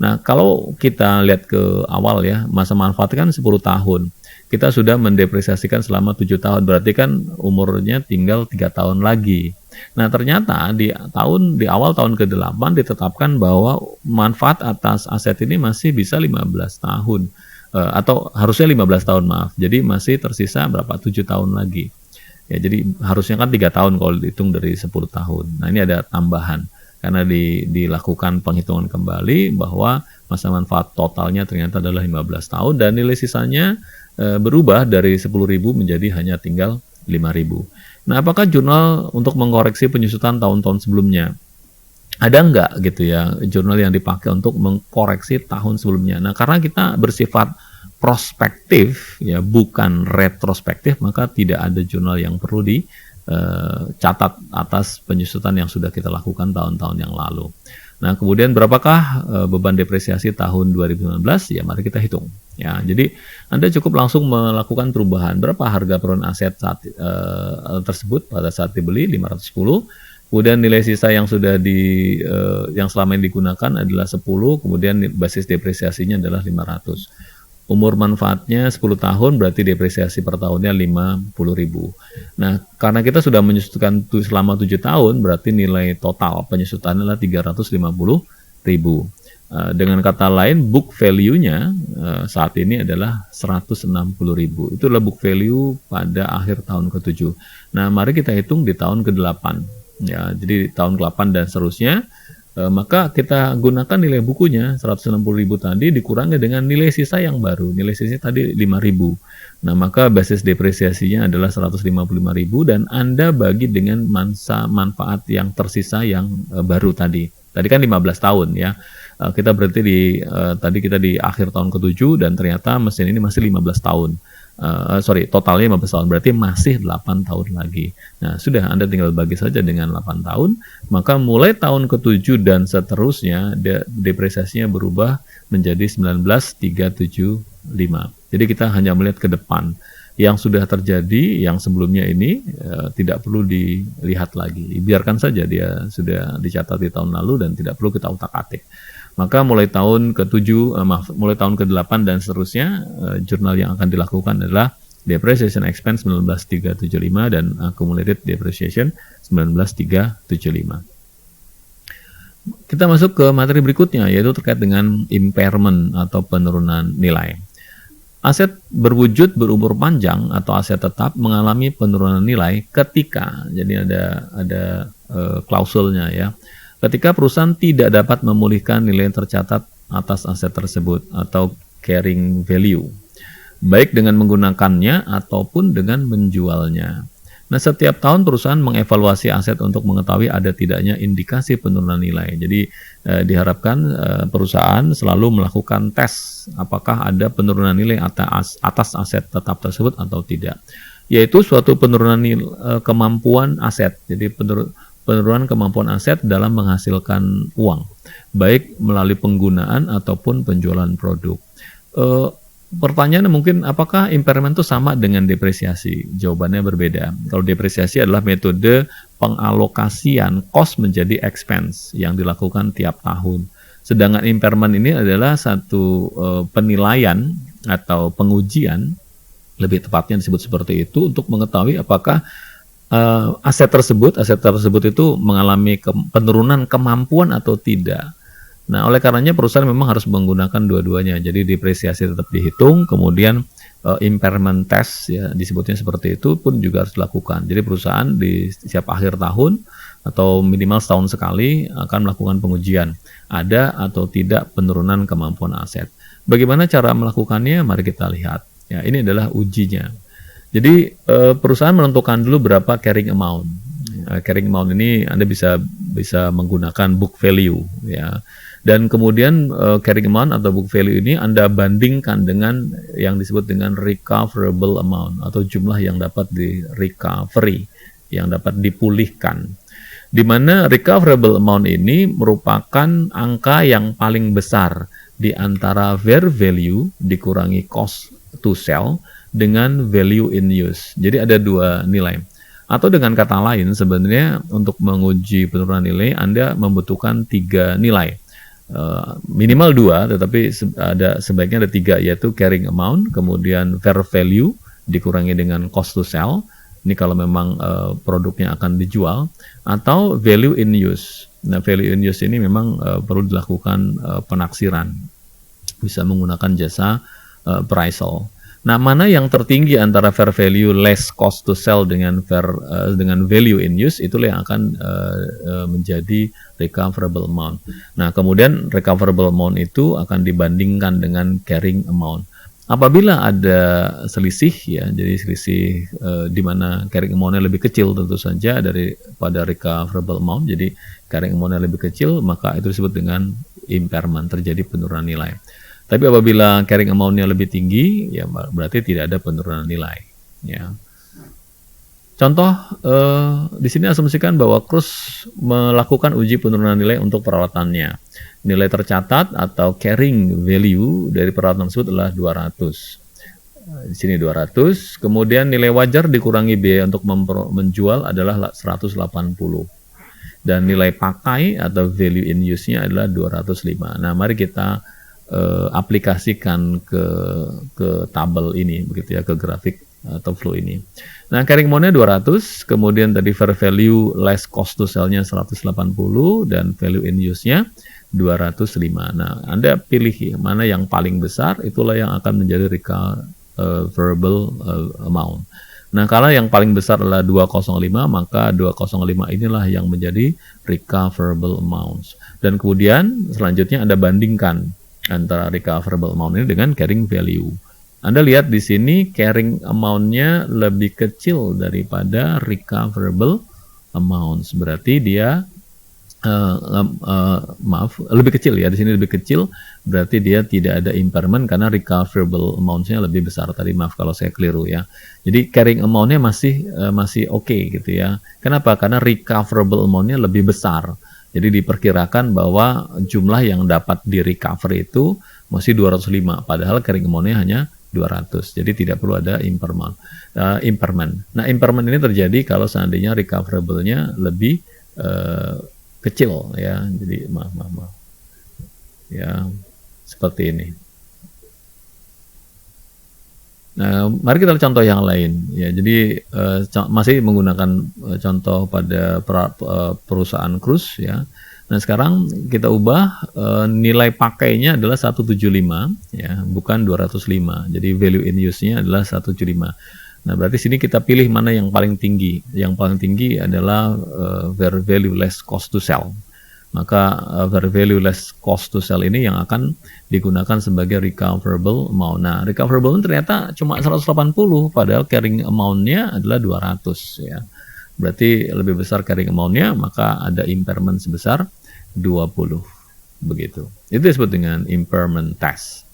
S1: Nah, kalau kita lihat ke awal ya, masa manfaat kan 10 tahun. Kita sudah mendepresiasikan selama 7 tahun, berarti kan umurnya tinggal 3 tahun lagi. Nah, ternyata di awal tahun ke-8 ditetapkan bahwa manfaat atas aset ini masih bisa 15 tahun. Atau harusnya 15 tahun, maaf. Jadi masih tersisa berapa? 7 tahun lagi. Ya, jadi harusnya kan 3 tahun kalau dihitung dari 10 tahun. Nah, ini ada tambahan karena dilakukan penghitungan kembali bahwa masa manfaat totalnya ternyata adalah 15 tahun dan nilai sisanya berubah dari 10.000 menjadi hanya tinggal 5.000. Nah, apakah jurnal untuk mengkoreksi penyusutan tahun-tahun sebelumnya? Ada nggak gitu ya jurnal yang dipakai untuk mengkoreksi tahun sebelumnya? Nah, karena kita bersifat prospektif ya, bukan retrospektif, maka tidak ada jurnal yang perlu dicatat atas penyusutan yang sudah kita lakukan tahun-tahun yang lalu. Nah, kemudian berapakah beban depresiasi tahun 2019? Ya, mari kita hitung. Ya, jadi Anda cukup langsung melakukan perubahan. Berapa harga perolehan aset tersebut pada saat dibeli? 510. Kemudian nilai sisa yang sudah yang selama ini digunakan adalah 10, kemudian basis depresiasinya adalah 500. Umur manfaatnya 10 tahun, berarti depresiasi per tahunnya 50.000. Nah, karena kita sudah menyusutkan selama 7 tahun, berarti nilai total penyusutan adalah 350.000. Dengan kata lain, book value-nya saat ini adalah 160.000. Itu adalah book value pada akhir tahun ke-7. Nah, mari kita hitung di tahun ke-8. Ya, jadi tahun ke-8 dan seterusnya, maka kita gunakan nilai bukunya 160.000 tadi dikurangi dengan nilai sisa yang baru. Nilai sisa tadi 5.000. Nah, maka basis depresiasinya adalah 155.000 dan Anda bagi dengan masa manfaat yang tersisa yang baru tadi. Tadi kan 15 tahun ya. Kita berarti tadi kita di akhir tahun ke-7 dan ternyata mesin ini masih 15 tahun. Totalnya 15 tahun, berarti masih 8 tahun lagi. Nah, sudah Anda tinggal bagi saja dengan 8 tahun, maka mulai tahun ke-7 dan seterusnya depresiasinya berubah menjadi 19.375. Jadi kita hanya melihat ke depan. Yang sudah terjadi, yang sebelumnya ini tidak perlu dilihat lagi. Biarkan saja dia sudah dicatat di tahun lalu dan tidak perlu kita utak-atik. Maka mulai tahun mulai tahun ke-8 dan seterusnya, jurnal yang akan dilakukan adalah Depreciation Expense 19.375 dan Accumulated Depreciation 19.375. Kita masuk ke materi berikutnya, yaitu terkait dengan impairment atau penurunan nilai. Aset berwujud berumur panjang atau aset tetap mengalami penurunan nilai ketika, jadi ada klausulnya ya, ketika perusahaan tidak dapat memulihkan nilai yang tercatat atas aset tersebut atau carrying value, baik dengan menggunakannya ataupun dengan menjualnya. Nah, setiap tahun perusahaan mengevaluasi aset untuk mengetahui ada tidaknya indikasi penurunan nilai. Jadi diharapkan perusahaan selalu melakukan tes apakah ada penurunan nilai atas aset tetap tersebut atau tidak. Yaitu suatu penurunan kemampuan aset. Jadi penurunan kemampuan aset dalam menghasilkan uang, baik melalui penggunaan ataupun penjualan produk. Pertanyaannya mungkin, apakah impairment itu sama dengan depresiasi? Jawabannya berbeda. Kalau depresiasi adalah metode pengalokasian cost menjadi expense yang dilakukan tiap tahun. Sedangkan impairment ini adalah satu penilaian atau pengujian, lebih tepatnya disebut seperti itu, untuk mengetahui apakah aset tersebut itu mengalami penurunan kemampuan atau tidak. Nah, oleh karenanya perusahaan memang harus menggunakan dua-duanya. Jadi depresiasi tetap dihitung, kemudian impairment test ya disebutnya seperti itu pun juga harus dilakukan. Jadi perusahaan di setiap akhir tahun atau minimal setahun sekali akan melakukan pengujian ada atau tidak penurunan kemampuan aset. Bagaimana cara melakukannya? Mari kita lihat. Ya, ini adalah ujinya. Jadi perusahaan menentukan dulu berapa carrying amount. Carrying amount ini Anda bisa menggunakan book value ya. Dan kemudian carrying amount atau book value ini Anda bandingkan dengan yang disebut dengan recoverable amount atau jumlah yang dapat di recovery, yang dapat dipulihkan. Di mana recoverable amount ini merupakan angka yang paling besar di antara fair value dikurangi cost to sell dengan value in use. Jadi ada dua nilai. Atau dengan kata lain, sebenarnya untuk menguji penurunan nilai, Anda membutuhkan 3 nilai. Minimal 2, tetapi sebaiknya ada 3, yaitu carrying amount, kemudian fair value dikurangi dengan cost to sell. Ini kalau memang produknya akan dijual, atau value in use. Nah, value in use ini memang perlu dilakukan penaksiran. Bisa menggunakan jasa appraisal. Nah, mana yang tertinggi antara fair value less cost to sell dengan value in use, itulah yang akan menjadi recoverable amount. Nah, kemudian recoverable amount itu akan dibandingkan dengan carrying amount. Apabila ada selisih ya, jadi selisih di mana carrying amount-nya lebih kecil tentu saja daripada recoverable amount, jadi carrying amount-nya lebih kecil, maka itu disebut dengan impairment, terjadi penurunan nilai. Tapi apabila carrying amount-nya lebih tinggi, ya berarti tidak ada penurunan nilai. Ya. Contoh, di sini asumsikan bahwa Cruise melakukan uji penurunan nilai untuk peralatannya. Nilai tercatat atau carrying value dari peralatan tersebut adalah 200. Di sini 200, kemudian nilai wajar dikurangi biaya untuk menjual adalah 180. Dan nilai pakai atau value in use-nya adalah 205. Nah, mari kita aplikasikan ke tabel ini begitu ya, ke grafik atau flow ini. Nah, carrying amount-nya 200, kemudian tadi fair value less cost to sell-nya 180 dan value in use-nya 205. Nah, Anda pilih mana yang paling besar, itulah yang akan menjadi recoverable amount. Nah, kalau yang paling besar adalah 205, maka 205 inilah yang menjadi recoverable amounts. Dan kemudian selanjutnya Anda bandingkan antara recoverable amount ini dengan carrying value. Anda lihat di sini carrying amount-nya lebih kecil daripada recoverable amounts. Berarti dia lebih kecil ya, di sini lebih kecil, berarti dia tidak ada impairment karena recoverable amount-nya lebih besar. Tadi maaf kalau saya keliru ya. Jadi carrying amount-nya masih oke gitu ya. Kenapa? Karena recoverable amount-nya lebih besar. Jadi diperkirakan bahwa jumlah yang dapat di recovery itu masih 205, padahal carrying amount-nya hanya 200. Jadi tidak perlu ada impairment. Nah, impairment ini terjadi kalau seandainya recoverable-nya lebih kecil ya. Jadi maaf. Ya, seperti ini. Nah, mari kita lihat contoh yang lain ya. Jadi masih menggunakan contoh pada perusahaan cruise ya. Nah, sekarang kita ubah nilai pakainya adalah 175 ya, bukan 205. Jadi value in use-nya adalah 175. Nah, berarti sini kita pilih mana yang paling tinggi. Yang paling tinggi adalah fair value less cost to sell. Maka fair value less cost to sell ini yang akan digunakan sebagai recoverable amount. Nah, recoverable ternyata cuma 180, padahal carrying amount-nya adalah 200 ya. Berarti lebih besar carrying amount-nya, maka ada impairment sebesar 20. Begitu. Itu disebut dengan impairment test.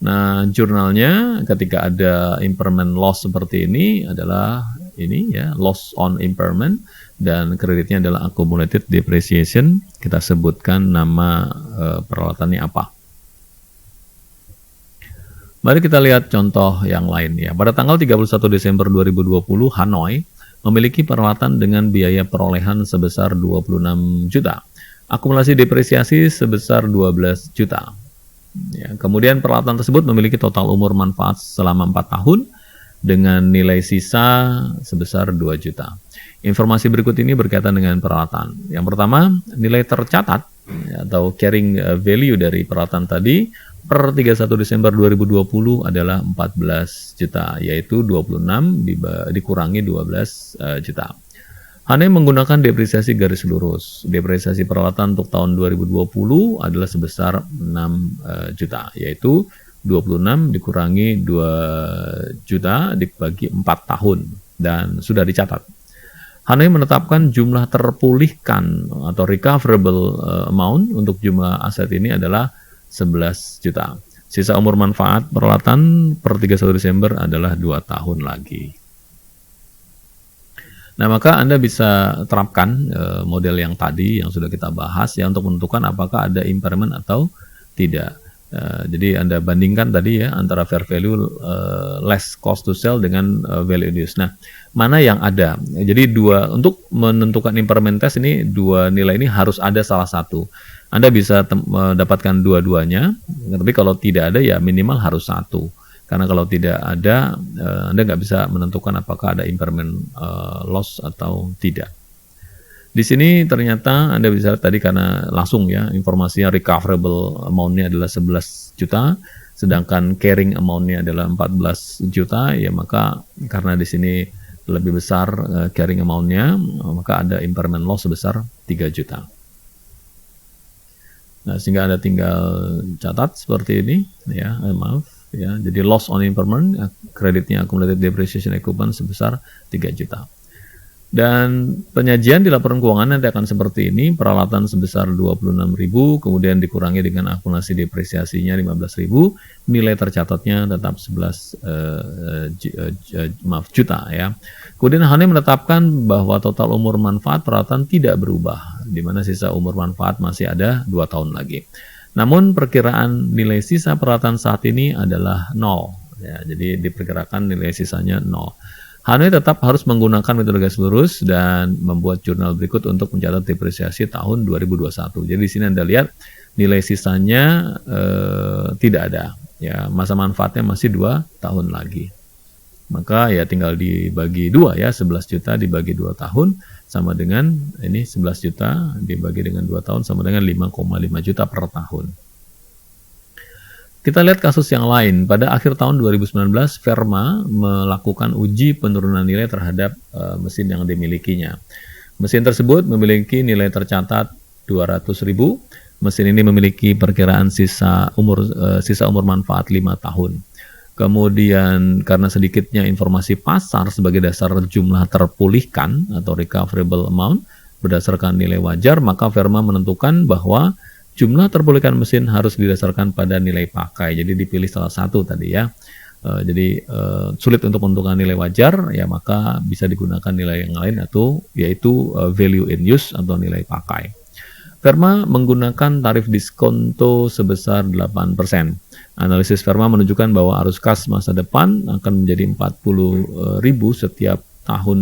S1: Nah, jurnalnya ketika ada impairment loss seperti ini adalah ini ya, loss on impairment, dan kreditnya adalah accumulated depreciation. Kita sebutkan nama peralatannya apa. Mari kita lihat contoh yang lain ya. Pada tanggal 31 Desember 2020, Hanoi memiliki peralatan dengan biaya perolehan sebesar 26 juta. Akumulasi depresiasi sebesar 12 juta. Ya, kemudian peralatan tersebut memiliki total umur manfaat selama 4 tahun dengan nilai sisa sebesar 2 juta. Informasi berikut ini berkaitan dengan peralatan. Yang pertama, nilai tercatat atau carrying value dari peralatan tadi per 31 Desember 2020 adalah 14 juta, yaitu 26 dikurangi 12 juta. Hane menggunakan depresiasi garis lurus. Depresiasi peralatan untuk tahun 2020 adalah sebesar 6 juta, yaitu 26 dikurangi 2 juta dibagi 4 tahun, dan sudah dicatat. Hane menetapkan jumlah terpulihkan atau recoverable amount untuk jumlah aset ini adalah 11 juta. Sisa umur manfaat peralatan per 31 Desember adalah 2 tahun lagi. Nah, maka Anda bisa terapkan model yang tadi yang sudah kita bahas ya untuk menentukan apakah ada impairment atau tidak. Jadi Anda bandingkan tadi ya antara fair value less cost to sell dengan value in use. Nah, mana yang ada? Jadi untuk menentukan impairment test ini dua nilai ini harus ada salah satu. Anda bisa mendapatkan dua-duanya, tapi kalau tidak ada ya minimal harus satu. Karena kalau tidak ada, Anda nggak bisa menentukan apakah ada impairment loss atau tidak. Di sini ternyata Anda bisa lihat tadi karena langsung ya informasinya recoverable amount-nya adalah 11 juta, sedangkan carrying amount-nya adalah 14 juta, ya maka karena di sini lebih besar carrying amount-nya, maka ada impairment loss sebesar 3 juta. Nah, sehingga Anda tinggal catat seperti ini ya, maaf. Ya, jadi loss on impairment, kreditnya accumulated depreciation equivalent sebesar 3 juta. Dan penyajian di laporan keuangan nanti akan seperti ini, peralatan sebesar 26.000, kemudian dikurangi dengan akumulasi depresiasinya 15.000, nilai tercatatnya tetap 11 juta ya. Kemudian Hane menetapkan bahwa total umur manfaat peralatan tidak berubah, di mana sisa umur manfaat masih ada 2 tahun lagi. Namun perkiraan nilai sisa peralatan saat ini adalah 0. Ya, jadi diperkirakan nilai sisanya 0. Hane tetap harus menggunakan metode garis lurus dan membuat jurnal berikut untuk mencatat depresiasi tahun 2021. Jadi di sini Anda lihat nilai sisanya tidak ada. Ya, masa manfaatnya masih 2 tahun lagi. Maka ya tinggal dibagi 2 ya, 11 juta dibagi 2 tahun sama dengan ini 11 juta dibagi dengan 2 tahun sama dengan 5,5 juta per tahun. Kita lihat kasus yang lain. Pada akhir tahun 2019, Verma melakukan uji penurunan nilai terhadap mesin yang dimilikinya. Mesin tersebut memiliki nilai tercatat 200.000. Mesin ini memiliki perkiraan sisa umur manfaat 5 tahun. Kemudian karena sedikitnya informasi pasar sebagai dasar jumlah terpulihkan atau recoverable amount berdasarkan nilai wajar, maka Verma menentukan bahwa jumlah terpulihkan mesin harus didasarkan pada nilai pakai. Jadi dipilih salah satu tadi ya. Jadi sulit untuk menentukan nilai wajar, ya maka bisa digunakan nilai yang lain yaitu value in use atau nilai pakai. Verma menggunakan tarif diskonto sebesar 8%. Analisis Verma menunjukkan bahwa arus kas masa depan akan menjadi 40.000 setiap tahun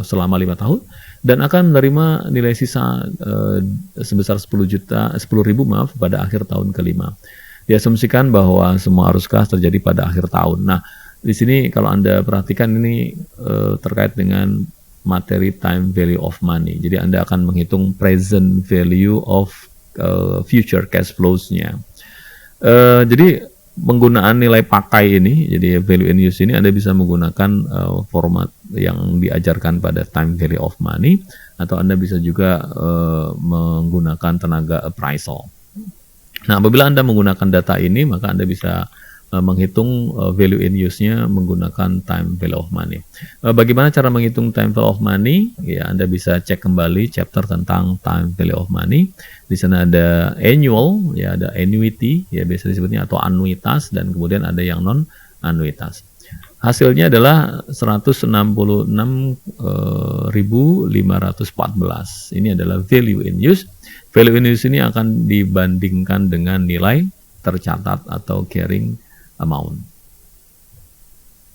S1: selama 5 tahun dan akan menerima nilai sisa sebesar 10.000 pada akhir tahun kelima. Diasumsikan bahwa semua arus kas terjadi pada akhir tahun. Nah, di sini kalau Anda perhatikan ini terkait dengan materi time value of money. Jadi Anda akan menghitung present value of future cash flows-nya. Jadi penggunaan nilai pakai ini, jadi value in use ini Anda bisa menggunakan format yang diajarkan pada time value of money, atau Anda bisa juga menggunakan tenaga appraisal. Nah, apabila Anda menggunakan data ini, maka Anda bisa menghitung value in use-nya menggunakan time value of money. Bagaimana cara menghitung time value of money? Ya, Anda bisa cek kembali chapter tentang time value of money. Di sana ada annual, ya ada annuity, ya biasa disebutnya atau anuitas, dan kemudian ada yang non anuitas. Hasilnya adalah 166.514. Ini adalah value in use. Value in use ini akan dibandingkan dengan nilai tercatat atau carrying amount.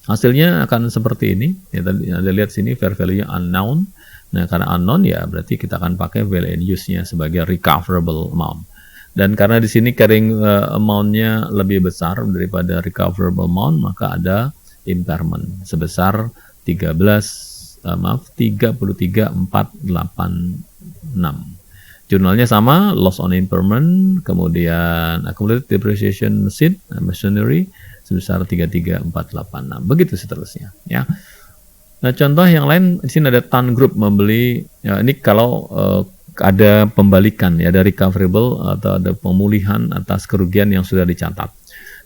S1: Hasilnya akan seperti ini. Ya, tadi Anda lihat sini fair value-nya unknown. Nah, karena unknown ya berarti kita akan pakai value in use-nya sebagai recoverable amount. Dan karena di sini carrying amount-nya lebih besar daripada recoverable amount, maka ada impairment sebesar 33,486. Jurnalnya sama, loss on impairment, kemudian accumulated depreciation machinery sebesar 33,486. Begitu seterusnya, ya. Nah, contoh yang lain di sini ada Tan Group membeli, ya, ini kalau ada pembalikan, ya, ada recoverable atau ada pemulihan atas kerugian yang sudah dicatat.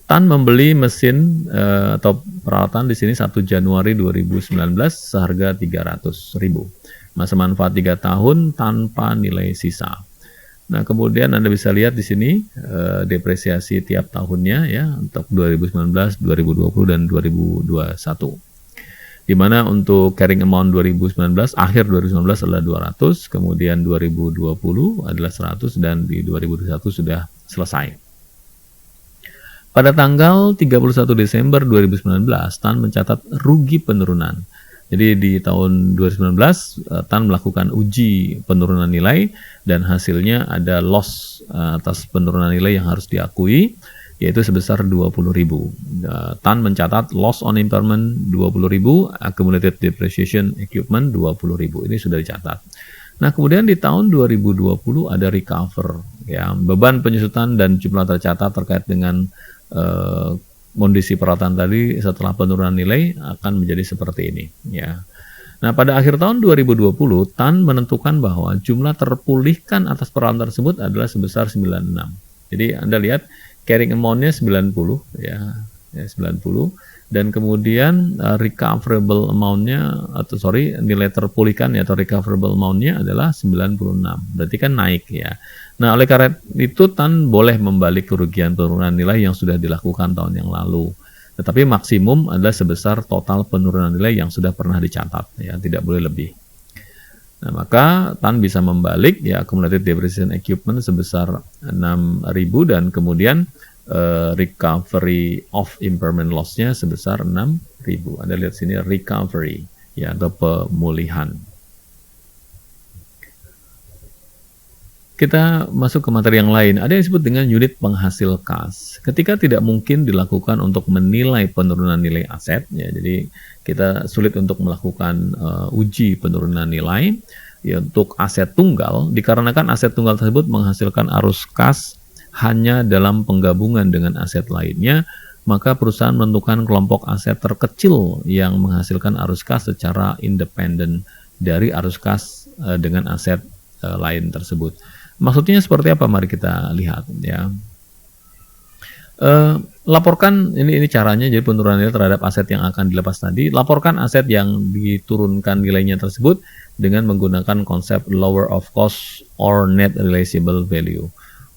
S1: Tan membeli mesin atau peralatan di sini 1 Januari 2019 seharga 300.000. Masa manfaat 3 tahun tanpa nilai sisa. Nah, kemudian Anda bisa lihat di sini depresiasi tiap tahunnya, ya, untuk 2019, 2020 dan 2021. Di mana untuk carrying amount 2019, akhir 2019 adalah 200, kemudian 2020 adalah 100, dan di 2021 sudah selesai. Pada tanggal 31 Desember 2019, Tan mencatat rugi penurunan. Jadi di tahun 2019, Tan melakukan uji penurunan nilai, dan hasilnya ada loss atas penurunan nilai yang harus diakui, yaitu sebesar 20.000. Tan mencatat loss on impairment 20.000, accumulated depreciation equipment 20.000. Ini sudah dicatat. Nah, kemudian di tahun 2020 ada recover, ya, beban penyusutan dan jumlah tercatat terkait dengan kondisi peralatan tadi setelah penurunan nilai akan menjadi seperti ini, ya. Nah, pada akhir tahun 2020, Tan menentukan bahwa jumlah terpulihkan atas peralatan tersebut adalah sebesar 96. Jadi Anda lihat carrying amount-nya 90, ya 90, dan kemudian recoverable amount-nya nilai terpulihkan, ya, atau recoverable amount-nya adalah 96. Berarti kan naik, ya. Nah, oleh karena itu Tan boleh membalik kerugian penurunan nilai yang sudah dilakukan tahun yang lalu. Tetapi maksimum adalah sebesar total penurunan nilai yang sudah pernah dicatat, ya, tidak boleh lebih. Nah, maka Tan bisa membalik, ya, accumulated depreciation equipment sebesar 6.000, dan kemudian recovery of impairment loss-nya sebesar 6.000. Anda lihat sini recovery, ya, atau pemulihan. Kita masuk ke materi yang lain. Ada yang disebut dengan unit penghasil kas. Ketika tidak mungkin dilakukan untuk menilai penurunan nilai aset, ya, jadi kita sulit untuk melakukan uji penurunan nilai, ya, untuk aset tunggal, dikarenakan aset tunggal tersebut menghasilkan arus kas hanya dalam penggabungan dengan aset lainnya, maka perusahaan menentukan kelompok aset terkecil yang menghasilkan arus kas secara independen dari arus kas dengan aset lain tersebut. Maksudnya seperti apa? Mari kita lihat, ya. Laporkan, ini caranya. Jadi penurunan nilai terhadap aset yang akan dilepas tadi. Laporkan aset yang diturunkan nilainya tersebut dengan menggunakan konsep lower of cost or net realizable value.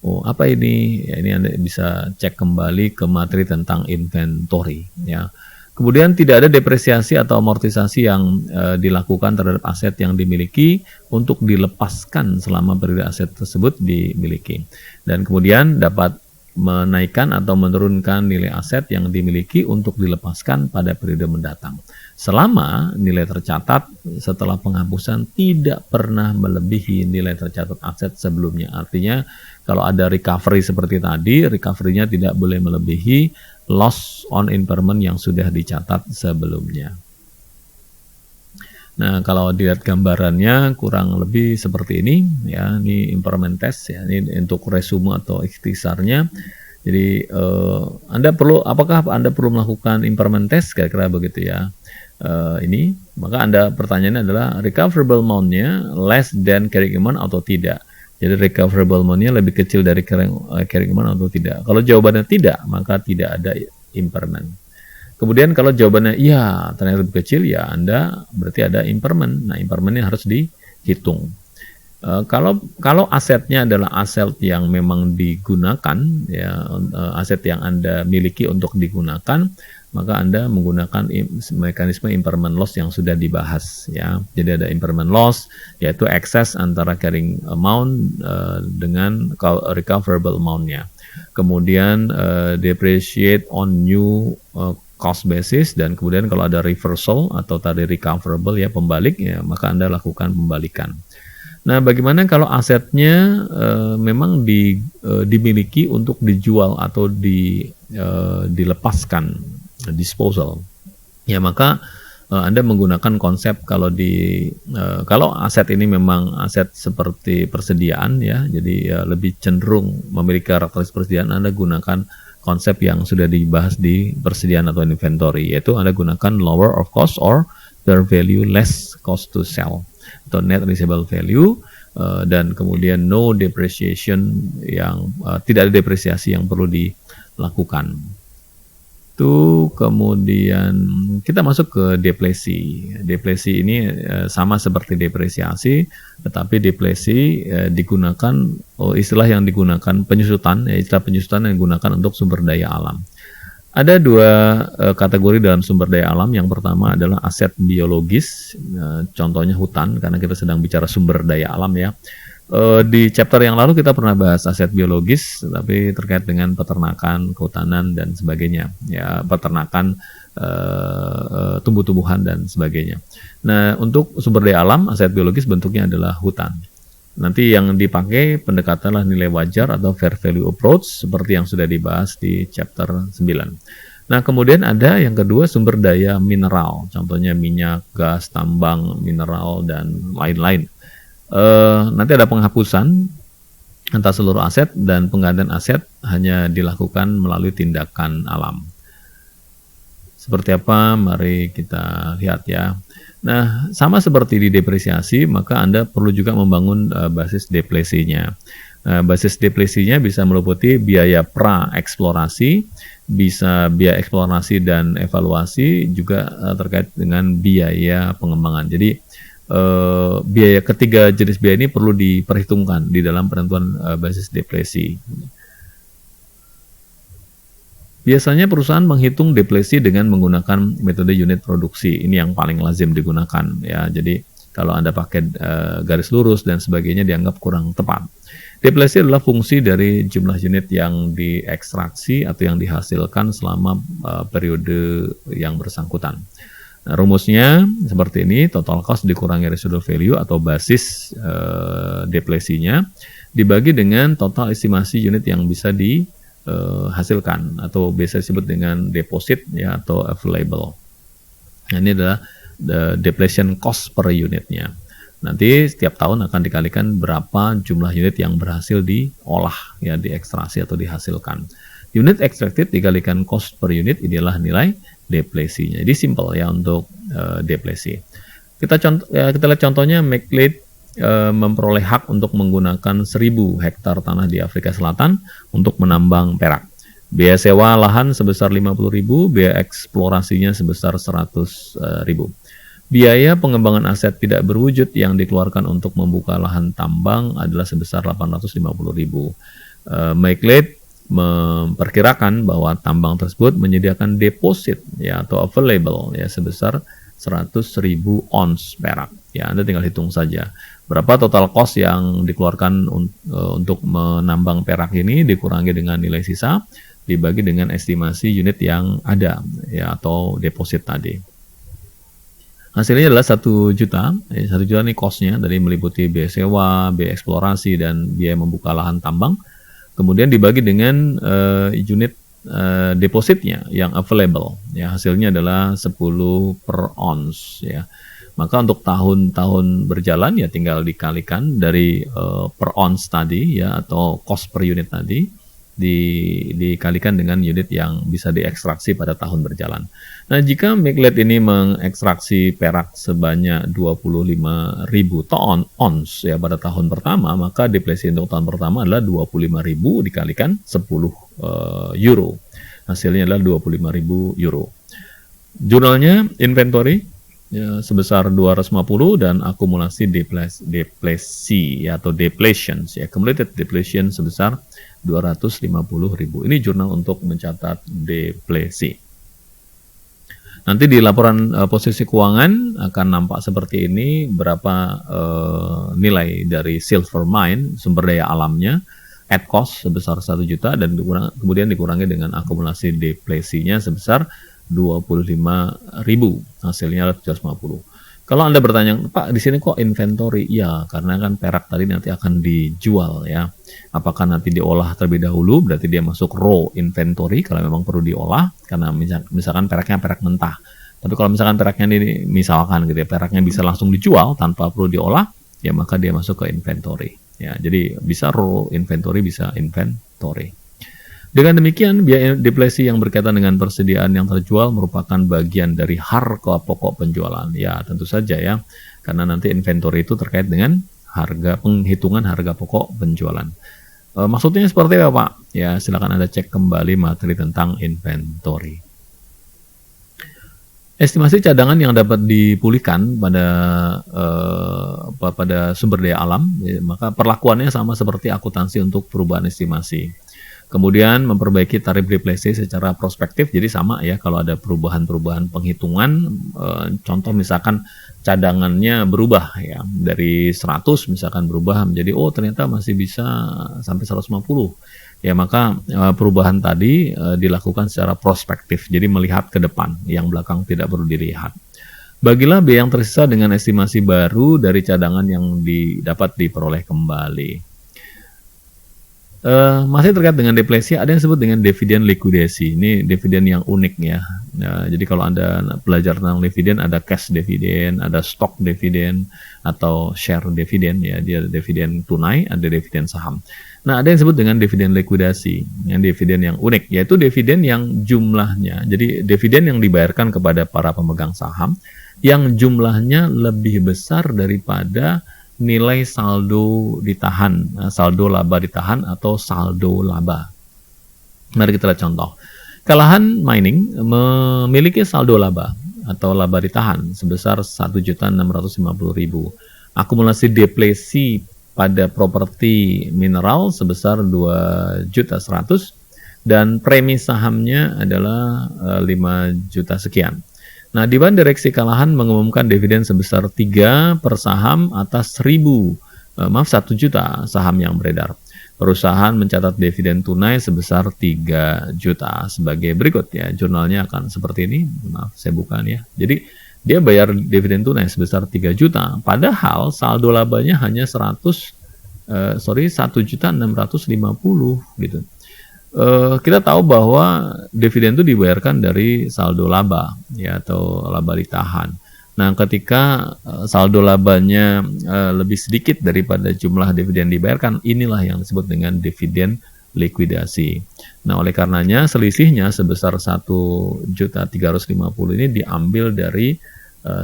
S1: Oh, apa ini? Ya, ini Anda bisa cek kembali ke materi tentang inventory, ya. Kemudian tidak ada depresiasi atau amortisasi yang dilakukan terhadap aset yang dimiliki untuk dilepaskan selama periode aset tersebut dimiliki. Dan kemudian dapat menaikkan atau menurunkan nilai aset yang dimiliki untuk dilepaskan pada periode mendatang. Selama nilai tercatat setelah penghapusan tidak pernah melebihi nilai tercatat aset sebelumnya. Artinya kalau ada recovery seperti tadi, recovery-nya tidak boleh melebihi loss on impairment yang sudah dicatat sebelumnya. Nah, kalau dilihat gambarannya kurang lebih seperti ini, ya. Ini impairment test, ya. Ini untuk resume atau ikhtisarnya. Jadi apakah Anda perlu melakukan impairment test, kira-kira begitu, ya. Ini, maka pertanyaannya adalah recoverable amount-nya less than carrying amount atau tidak. Jadi recoverable amount-nya lebih kecil dari carrying amount atau tidak. Kalau jawabannya tidak, maka tidak ada impairment. Kemudian kalau jawabannya iya, ternyata lebih kecil, ya Anda berarti ada impairment. Nah, impairment-nya harus dihitung. Kalau asetnya adalah aset yang memang digunakan, ya, aset yang Anda miliki untuk digunakan, maka Anda menggunakan mekanisme impairment loss yang sudah dibahas, ya. Jadi ada impairment loss, yaitu excess antara carrying amount dengan recoverable amount-nya. Kemudian depreciate on new cost basis, dan kemudian kalau ada reversal atau tadi recoverable, ya, pembalik, ya, maka Anda lakukan pembalikan. Nah, bagaimana kalau asetnya memang dimiliki untuk dijual atau dilepaskan, disposal? Ya, maka Anda menggunakan konsep kalau aset ini memang aset seperti persediaan ya, jadi lebih cenderung memiliki karakteristik persediaan, Anda gunakan konsep yang sudah dibahas di persediaan atau inventory, yaitu Anda gunakan lower of cost or fair value less cost to sell atau net realizable value, dan kemudian no depreciation, yang tidak ada depresiasi yang perlu dilakukan. Itu kemudian kita masuk ke depresi. Depresi ini sama seperti depresiasi, tetapi depresi digunakan istilah yang digunakan penyusutan, istilah penyusutan yang digunakan untuk sumber daya alam. Ada dua kategori dalam sumber daya alam. Yang pertama adalah aset biologis, contohnya hutan, karena kita sedang bicara sumber daya alam ya. Di chapter yang lalu kita pernah bahas aset biologis, tapi terkait dengan peternakan, kehutanan, dan sebagainya. Ya, peternakan, tumbuh-tumbuhan, dan sebagainya. Nah, untuk sumber daya alam, aset biologis bentuknya adalah hutan. Nanti yang dipakai pendekatanlah nilai wajar atau fair value approach seperti yang sudah dibahas di chapter 9. Nah, kemudian ada yang kedua sumber daya mineral, contohnya minyak, gas, tambang, mineral, dan lain-lain. Nanti ada penghapusan atas seluruh aset dan penggantian aset hanya dilakukan melalui tindakan alam. Seperti apa? Mari kita lihat ya. Nah, sama seperti di depresiasi, maka Anda perlu juga membangun basis depresinya. Basis depresinya bisa meliputi biaya pra-eksplorasi, bisa biaya eksplorasi dan evaluasi, juga terkait dengan biaya pengembangan. Jadi, biaya ketiga jenis biaya ini perlu diperhitungkan di dalam penentuan basis depresi. Biasanya perusahaan menghitung depresi dengan menggunakan metode unit produksi. Ini yang paling lazim digunakan ya. Jadi kalau Anda pakai garis lurus dan sebagainya dianggap kurang tepat. Depresi adalah fungsi dari jumlah unit yang diekstraksi atau yang dihasilkan selama periode yang bersangkutan. Nah, rumusnya seperti ini: total cost dikurangi residual value atau basis depresinya dibagi dengan total estimasi unit yang bisa dihasilkan atau biasa disebut dengan deposit ya atau available. Nah, ini adalah the depletion cost per unitnya. Nanti setiap tahun akan dikalikan berapa jumlah unit yang berhasil diolah ya, diekstraksi atau dihasilkan. Unit extracted dikalikan cost per unit, inilah nilai depresinya. Jadi simple ya untuk depresi. Kita lihat contohnya. McLeod memperoleh hak untuk menggunakan 1.000 hektar tanah di Afrika Selatan untuk menambang perak. Biaya sewa lahan sebesar 50.000, biaya eksplorasinya sebesar 100.000. Biaya pengembangan aset tidak berwujud yang dikeluarkan untuk membuka lahan tambang adalah sebesar 850.000. McLeod memperkirakan bahwa tambang tersebut menyediakan deposit ya atau available ya sebesar 100.000 ons perak. Ya, Anda tinggal hitung saja berapa total cost yang dikeluarkan untuk menambang perak ini dikurangi dengan nilai sisa dibagi dengan estimasi unit yang ada ya atau deposit tadi. Hasilnya adalah 1 juta. 1 juta ini cost-nya dari meliputi biaya sewa, biaya eksplorasi, dan biaya membuka lahan tambang. Kemudian dibagi dengan unit depositnya yang available. Ya, hasilnya adalah 10 per ons ya. Maka untuk tahun-tahun berjalan ya tinggal dikalikan dari per ons tadi ya atau cost per unit tadi dikalikan dengan unit yang bisa diekstraksi pada tahun berjalan. Nah, jika McLeod ini mengekstraksi perak sebanyak 25.000 ton ons ya pada tahun pertama, maka depresi untuk tahun pertama adalah 25.000 dikalikan 10 euro. Hasilnya adalah 25.000 euro. Jurnalnya inventory ya, sebesar 250 dan akumulasi depresi ya, atau depletions ya, accumulated depletion sebesar 250.000. Ini jurnal untuk mencatat depresi. Nanti di laporan posisi keuangan akan nampak seperti ini berapa nilai dari silver mine, sumber daya alamnya, at cost sebesar 1 juta dan kemudian dikurangi dengan akumulasi depresinya sebesar 25.000, hasilnya 750. Kalau Anda bertanya, Pak, di sini kok inventory? Ya, karena kan perak tadi nanti akan dijual ya. Apakah nanti diolah terlebih dahulu, berarti dia masuk raw inventory kalau memang perlu diolah, karena misalkan peraknya perak mentah. Tapi kalau misalkan peraknya ini, misalkan gitu ya, peraknya bisa langsung dijual tanpa perlu diolah, ya maka dia masuk ke inventory. Ya, jadi bisa raw inventory, bisa inventory. Dengan demikian, biaya deflasi yang berkaitan dengan persediaan yang terjual merupakan bagian dari harga pokok penjualan. Ya, tentu saja ya, karena nanti inventory itu terkait dengan harga penghitungan harga pokok penjualan. Maksudnya seperti apa, Pak? Ya, silakan Anda cek kembali materi tentang inventory. Estimasi cadangan yang dapat dipulihkan pada sumber daya alam, ya, maka perlakuannya sama seperti akuntansi untuk perubahan estimasi. Kemudian memperbaiki tarif deflasi secara prospektif, jadi sama ya kalau ada perubahan-perubahan penghitungan, contoh misalkan cadangannya berubah ya, dari 100 misalkan berubah menjadi ternyata masih bisa sampai 150. Ya maka perubahan tadi dilakukan secara prospektif, jadi melihat ke depan, yang belakang tidak perlu dilihat. Bagilah biaya yang tersisa dengan estimasi baru dari cadangan yang dapat diperoleh kembali. Masih terkait dengan deflasi, ada yang disebut dengan dividen likuidasi. Ini dividen yang unik ya. Jadi kalau Anda belajar tentang dividen, ada cash dividen, ada stock dividen, atau share dividen ya. Dia ada dividen tunai, ada dividen saham. Nah, ada yang disebut dengan dividen likuidasi, yang dividen yang unik, yaitu dividen yang jumlahnya. Jadi dividen yang dibayarkan kepada para pemegang saham, yang jumlahnya lebih besar daripada nilai saldo ditahan, saldo laba ditahan atau saldo laba. Mari kita lihat contoh. Kalahan Mining memiliki saldo laba atau laba ditahan sebesar 1.650.000. Akumulasi deflasi pada properti mineral sebesar 2.100.000 dan premi sahamnya adalah 5 juta sekian. Nah, Dewan Direksi Kalahan mengumumkan dividen sebesar 3 per saham atas 1 juta saham yang beredar. Perusahaan mencatat dividen tunai sebesar 3 juta sebagai berikut ya. Jurnalnya akan seperti ini. Maaf, saya bukan ya. Jadi, dia bayar dividen tunai sebesar 3 juta. Padahal saldo labanya hanya 1.650.000 gitu. Kita tahu bahwa dividen itu dibayarkan dari saldo laba ya, atau laba ditahan. Nah, ketika saldo labanya lebih sedikit daripada jumlah dividen dibayarkan, inilah yang disebut dengan dividen likuidasi. Nah, oleh karenanya selisihnya sebesar 1.350.000 ini diambil dari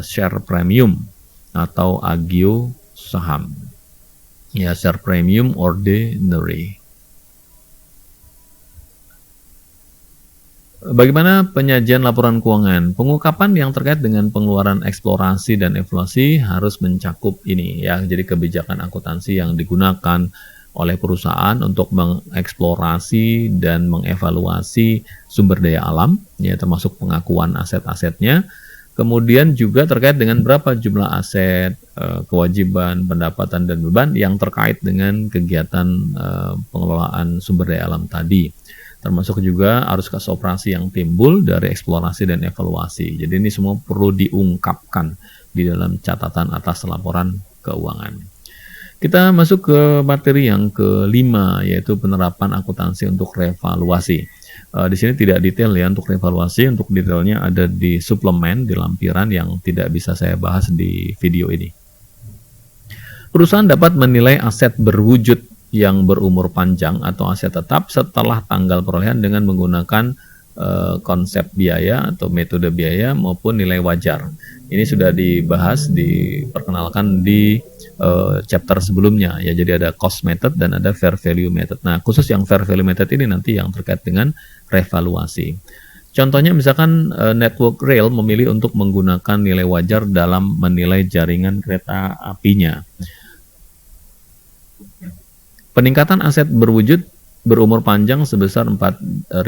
S1: share premium atau agio saham. Ya, share premium ordinary. Bagaimana penyajian laporan keuangan? Pengungkapan yang terkait dengan pengeluaran eksplorasi dan evaluasi harus mencakup ini ya. Jadi kebijakan akuntansi yang digunakan oleh perusahaan untuk mengeksplorasi dan mengevaluasi sumber daya alam ya, termasuk pengakuan aset-asetnya. Kemudian juga terkait dengan berapa jumlah aset, kewajiban, pendapatan dan beban yang terkait dengan kegiatan pengelolaan sumber daya alam tadi. Termasuk juga arus kas operasi yang timbul dari eksplorasi dan evaluasi. Jadi ini semua perlu diungkapkan di dalam catatan atas laporan keuangan. Kita masuk ke materi yang kelima, yaitu penerapan akuntansi untuk revaluasi. Di sini tidak detail ya untuk revaluasi, untuk detailnya ada di suplemen, di lampiran yang tidak bisa saya bahas di video ini. Perusahaan dapat menilai aset berwujud yang berumur panjang atau aset tetap setelah tanggal perolehan dengan menggunakan konsep biaya atau metode biaya maupun nilai wajar. Ini sudah dibahas, diperkenalkan di chapter sebelumnya ya. Jadi ada cost method dan ada fair value method. Nah, khusus yang fair value method ini nanti yang terkait dengan revaluasi. Contohnya misalkan Network Rail memilih untuk menggunakan nilai wajar dalam menilai jaringan kereta apinya. Peningkatan aset berwujud berumur panjang sebesar 4.289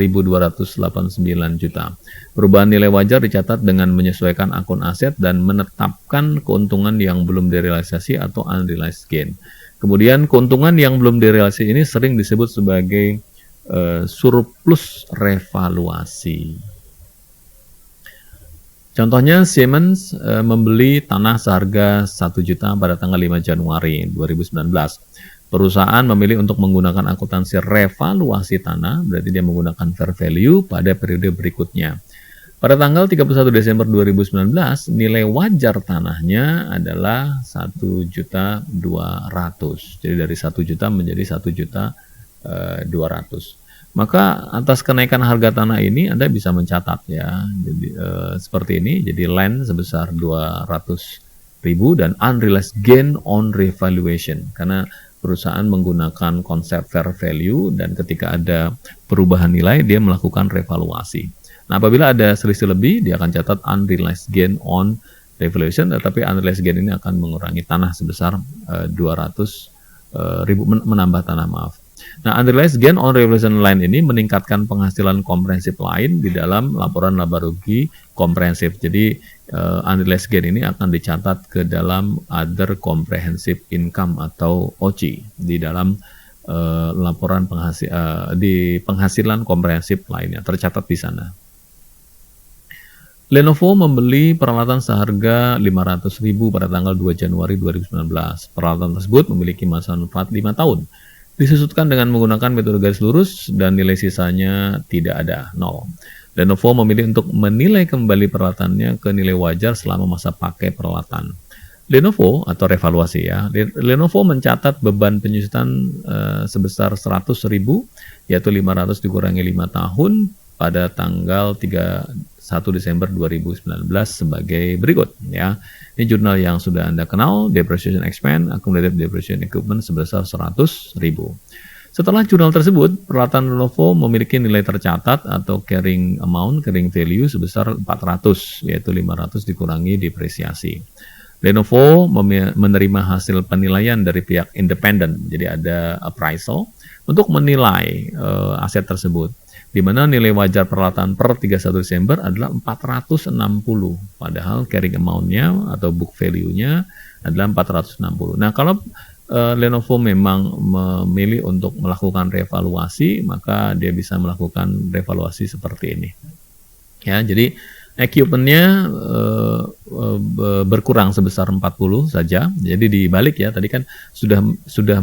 S1: juta. Perubahan nilai wajar dicatat dengan menyesuaikan akun aset dan menetapkan keuntungan yang belum direalisasi atau unrealized gain. Kemudian keuntungan yang belum direalisasi ini sering disebut sebagai surplus revaluasi. Contohnya Siemens membeli tanah seharga 1 juta pada tanggal 5 Januari 2019. Perusahaan memilih untuk menggunakan akuntansi revaluasi tanah, berarti dia menggunakan fair value pada periode berikutnya. Pada tanggal 31 Desember 2019, nilai wajar tanahnya adalah 1.200.000. Jadi dari 1 juta menjadi 1.200.000. Maka atas kenaikan harga tanah ini Anda bisa mencatat ya. Jadi seperti ini, jadi land sebesar 200.000 dan unrealized gain on revaluation karena perusahaan menggunakan konsep fair value dan ketika ada perubahan nilai dia melakukan revaluasi. Nah, apabila ada selisih lebih, dia akan catat unrealized gain on revaluation, tetapi unrealized gain ini akan mengurangi tanah sebesar 200.000, menambah tanah, maaf. Nah, unrealized gain on revaluation line ini meningkatkan penghasilan komprehensif lain di dalam laporan laba rugi komprehensif. Jadi, unrealized gain ini akan dicatat ke dalam other comprehensive income atau OCI di dalam laporan di penghasilan komprehensif lainnya, tercatat di sana. Lenovo membeli peralatan seharga 500.000 pada tanggal 2 Januari 2019. Peralatan tersebut memiliki masa manfaat 5 tahun. Disusutkan dengan menggunakan metode garis lurus dan nilai sisanya tidak ada, 0. Lenovo memilih untuk menilai kembali peralatannya ke nilai wajar selama masa pakai peralatan. Lenovo atau revaluasi ya, Lenovo mencatat beban penyusutan sebesar 100.000, yaitu 500 dikurangi 5 tahun pada tanggal 31 Desember 2019 sebagai berikut ya. Ini jurnal yang sudah Anda kenal, depreciation expense, accumulated depreciation equipment sebesar 100.000. Setelah jurnal tersebut, peralatan Lenovo memiliki nilai tercatat atau carrying amount, carrying value sebesar 400, yaitu 500 dikurangi depresiasi. Lenovo menerima hasil penilaian dari pihak independen, jadi ada appraisal untuk menilai aset tersebut, di mana nilai wajar peralatan per 31 Desember adalah 460, padahal carrying amount-nya atau book value-nya adalah 460. Nah, kalau Lenovo memang memilih untuk melakukan revaluasi, maka dia bisa melakukan revaluasi seperti ini. Ya, jadi equipment-nya berkurang sebesar 40 saja. Jadi dibalik ya, tadi kan sudah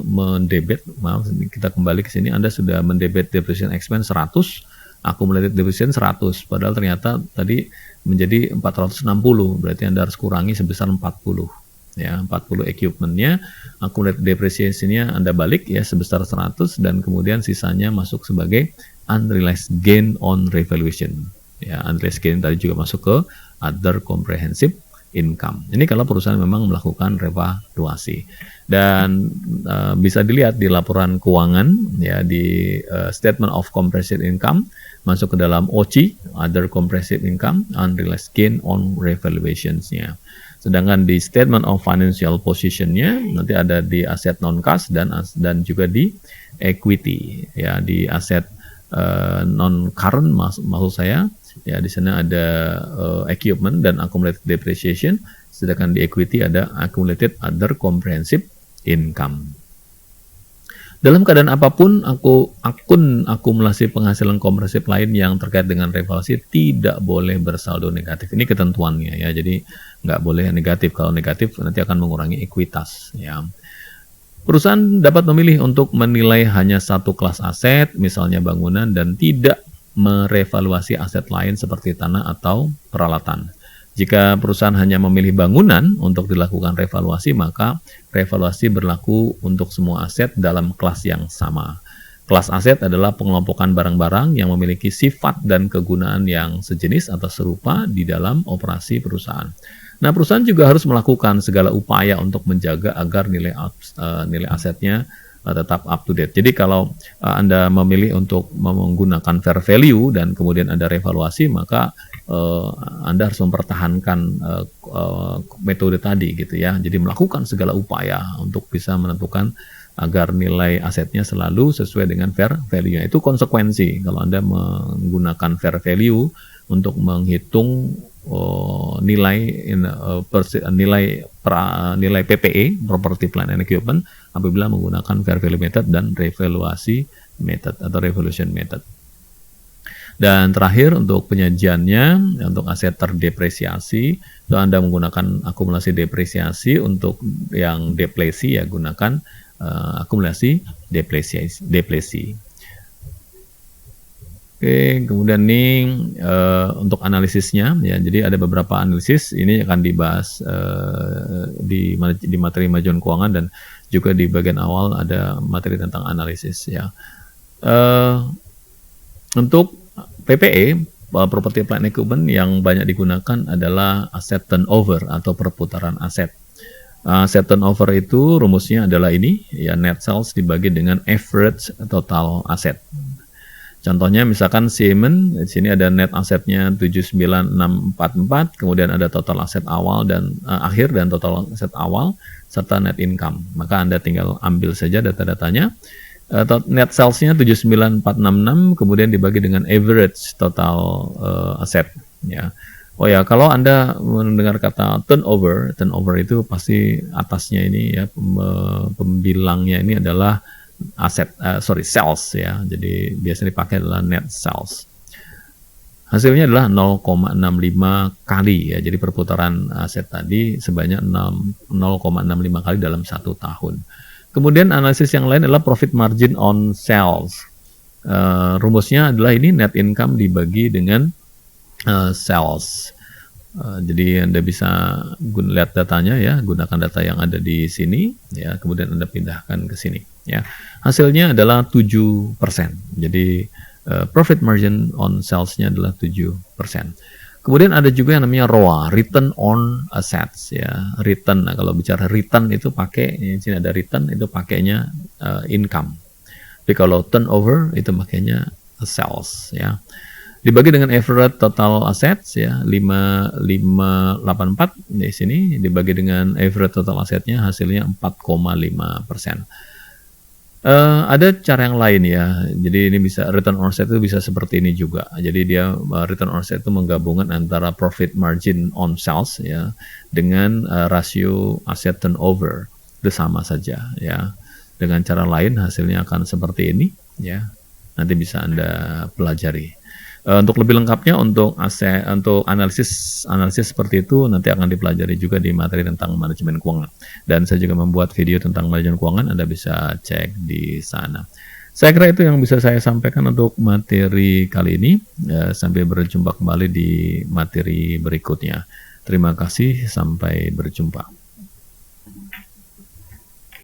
S1: mendebit, maaf kita kembali ke sini, Anda sudah mendebit depreciation expense 100, accumulated depreciation 100, padahal ternyata tadi menjadi 460, berarti Anda harus kurangi sebesar 40. Ya, 40 equipment-nya, accumulated depreciation-nya Anda balik ya sebesar 100 dan kemudian sisanya masuk sebagai unrealized gain on revaluation. Ya, unrealized gain tadi juga masuk ke other comprehensive income. Ini kalau perusahaan memang melakukan revaluasi. Dan bisa dilihat di laporan keuangan ya, di statement of comprehensive income masuk ke dalam OCI, other comprehensive income, unrealized gain on revaluations-nya. Sedangkan di statement of financial position-nya nanti ada di aset non cash dan juga di equity ya, di aset non current maksud saya. Ya, di sana ada equipment dan accumulated depreciation, sedangkan di equity ada accumulated other comprehensive income. Dalam keadaan apapun, akun akumulasi penghasilan komprehensif lain yang terkait dengan revaluasi tidak boleh bersaldo negatif. Ini ketentuannya ya, jadi nggak boleh negatif. Kalau negatif nanti akan mengurangi ekuitas ya. Perusahaan dapat memilih untuk menilai hanya satu kelas aset, misalnya bangunan, dan tidak merevaluasi aset lain seperti tanah atau peralatan. Jika perusahaan hanya memilih bangunan untuk dilakukan revaluasi, maka revaluasi berlaku untuk semua aset dalam kelas yang sama. Kelas aset adalah pengelompokan barang-barang yang memiliki sifat dan kegunaan yang sejenis atau serupa di dalam operasi perusahaan. Nah, perusahaan juga harus melakukan segala upaya untuk menjaga agar nilai asetnya tetap up to date. Jadi kalau Anda memilih untuk menggunakan fair value dan kemudian Anda revaluasi, maka Anda harus mempertahankan metode tadi gitu ya. Jadi melakukan segala upaya untuk bisa menentukan agar nilai asetnya selalu sesuai dengan fair value-nya. Itu konsekuensi kalau Anda menggunakan fair value untuk menghitung nilai PPE, property plant and equipment, apabila menggunakan fair value method dan revaluasi method atau revaluation method. Dan terakhir untuk penyajiannya, untuk aset terdepresiasi, itu Anda menggunakan akumulasi depresiasi. Untuk yang depresi ya gunakan akumulasi depresi. Oke, kemudian nih untuk analisisnya ya, jadi ada beberapa analisis ini akan dibahas di materi manajemen keuangan, dan juga di bagian awal ada materi tentang analisis ya. Untuk PPE, property plant equipment, yang banyak digunakan adalah aset turnover atau perputaran aset. Aset turnover itu rumusnya adalah ini ya, net sales dibagi dengan average total aset. Contohnya misalkan Siemens, di sini ada net asetnya 79644, kemudian ada total aset awal dan akhir dan total aset awal serta net income. Maka Anda tinggal ambil saja data-datanya. Net sales-nya 79466, kemudian dibagi dengan average total aset ya. Oh ya, kalau Anda mendengar kata turnover itu pasti atasnya ini ya, pembilangnya ini adalah sales ya. Jadi biasanya dipakai adalah net sales. Hasilnya adalah 0,65 kali ya. Jadi perputaran aset tadi sebanyak 0,65 kali dalam 1 tahun. Kemudian analisis yang lain adalah profit margin on sales. Rumusnya adalah ini net income dibagi dengan sales. Jadi Anda bisa lihat datanya ya, gunakan data yang ada di sini ya, kemudian Anda pindahkan ke sini ya. Hasilnya adalah 7%. Jadi profit margin on sales-nya adalah 7%. Kemudian ada juga yang namanya ROA, return on assets ya. Return, nah kalau bicara return itu pakai, di sini ada return, itu pakainya income. Tapi kalau turnover itu pakainya sales ya. Dibagi dengan average total assets ya, 5584 di sini, dibagi dengan average total asetnya hasilnya 4,5%. Ada cara yang lain ya, jadi ini bisa return on asset itu bisa seperti ini juga. Jadi dia return on asset itu menggabungkan antara profit margin on sales ya dengan rasio asset turnover, itu sama saja ya. Dengan cara lain hasilnya akan seperti ini ya. Nanti bisa Anda pelajari. Untuk lebih lengkapnya untuk analisis seperti itu nanti akan dipelajari juga di materi tentang manajemen keuangan. Dan saya juga membuat video tentang manajemen keuangan, Anda bisa cek di sana. Saya kira itu yang bisa saya sampaikan untuk materi kali ini. Sampai berjumpa kembali di materi berikutnya. Terima kasih, sampai berjumpa.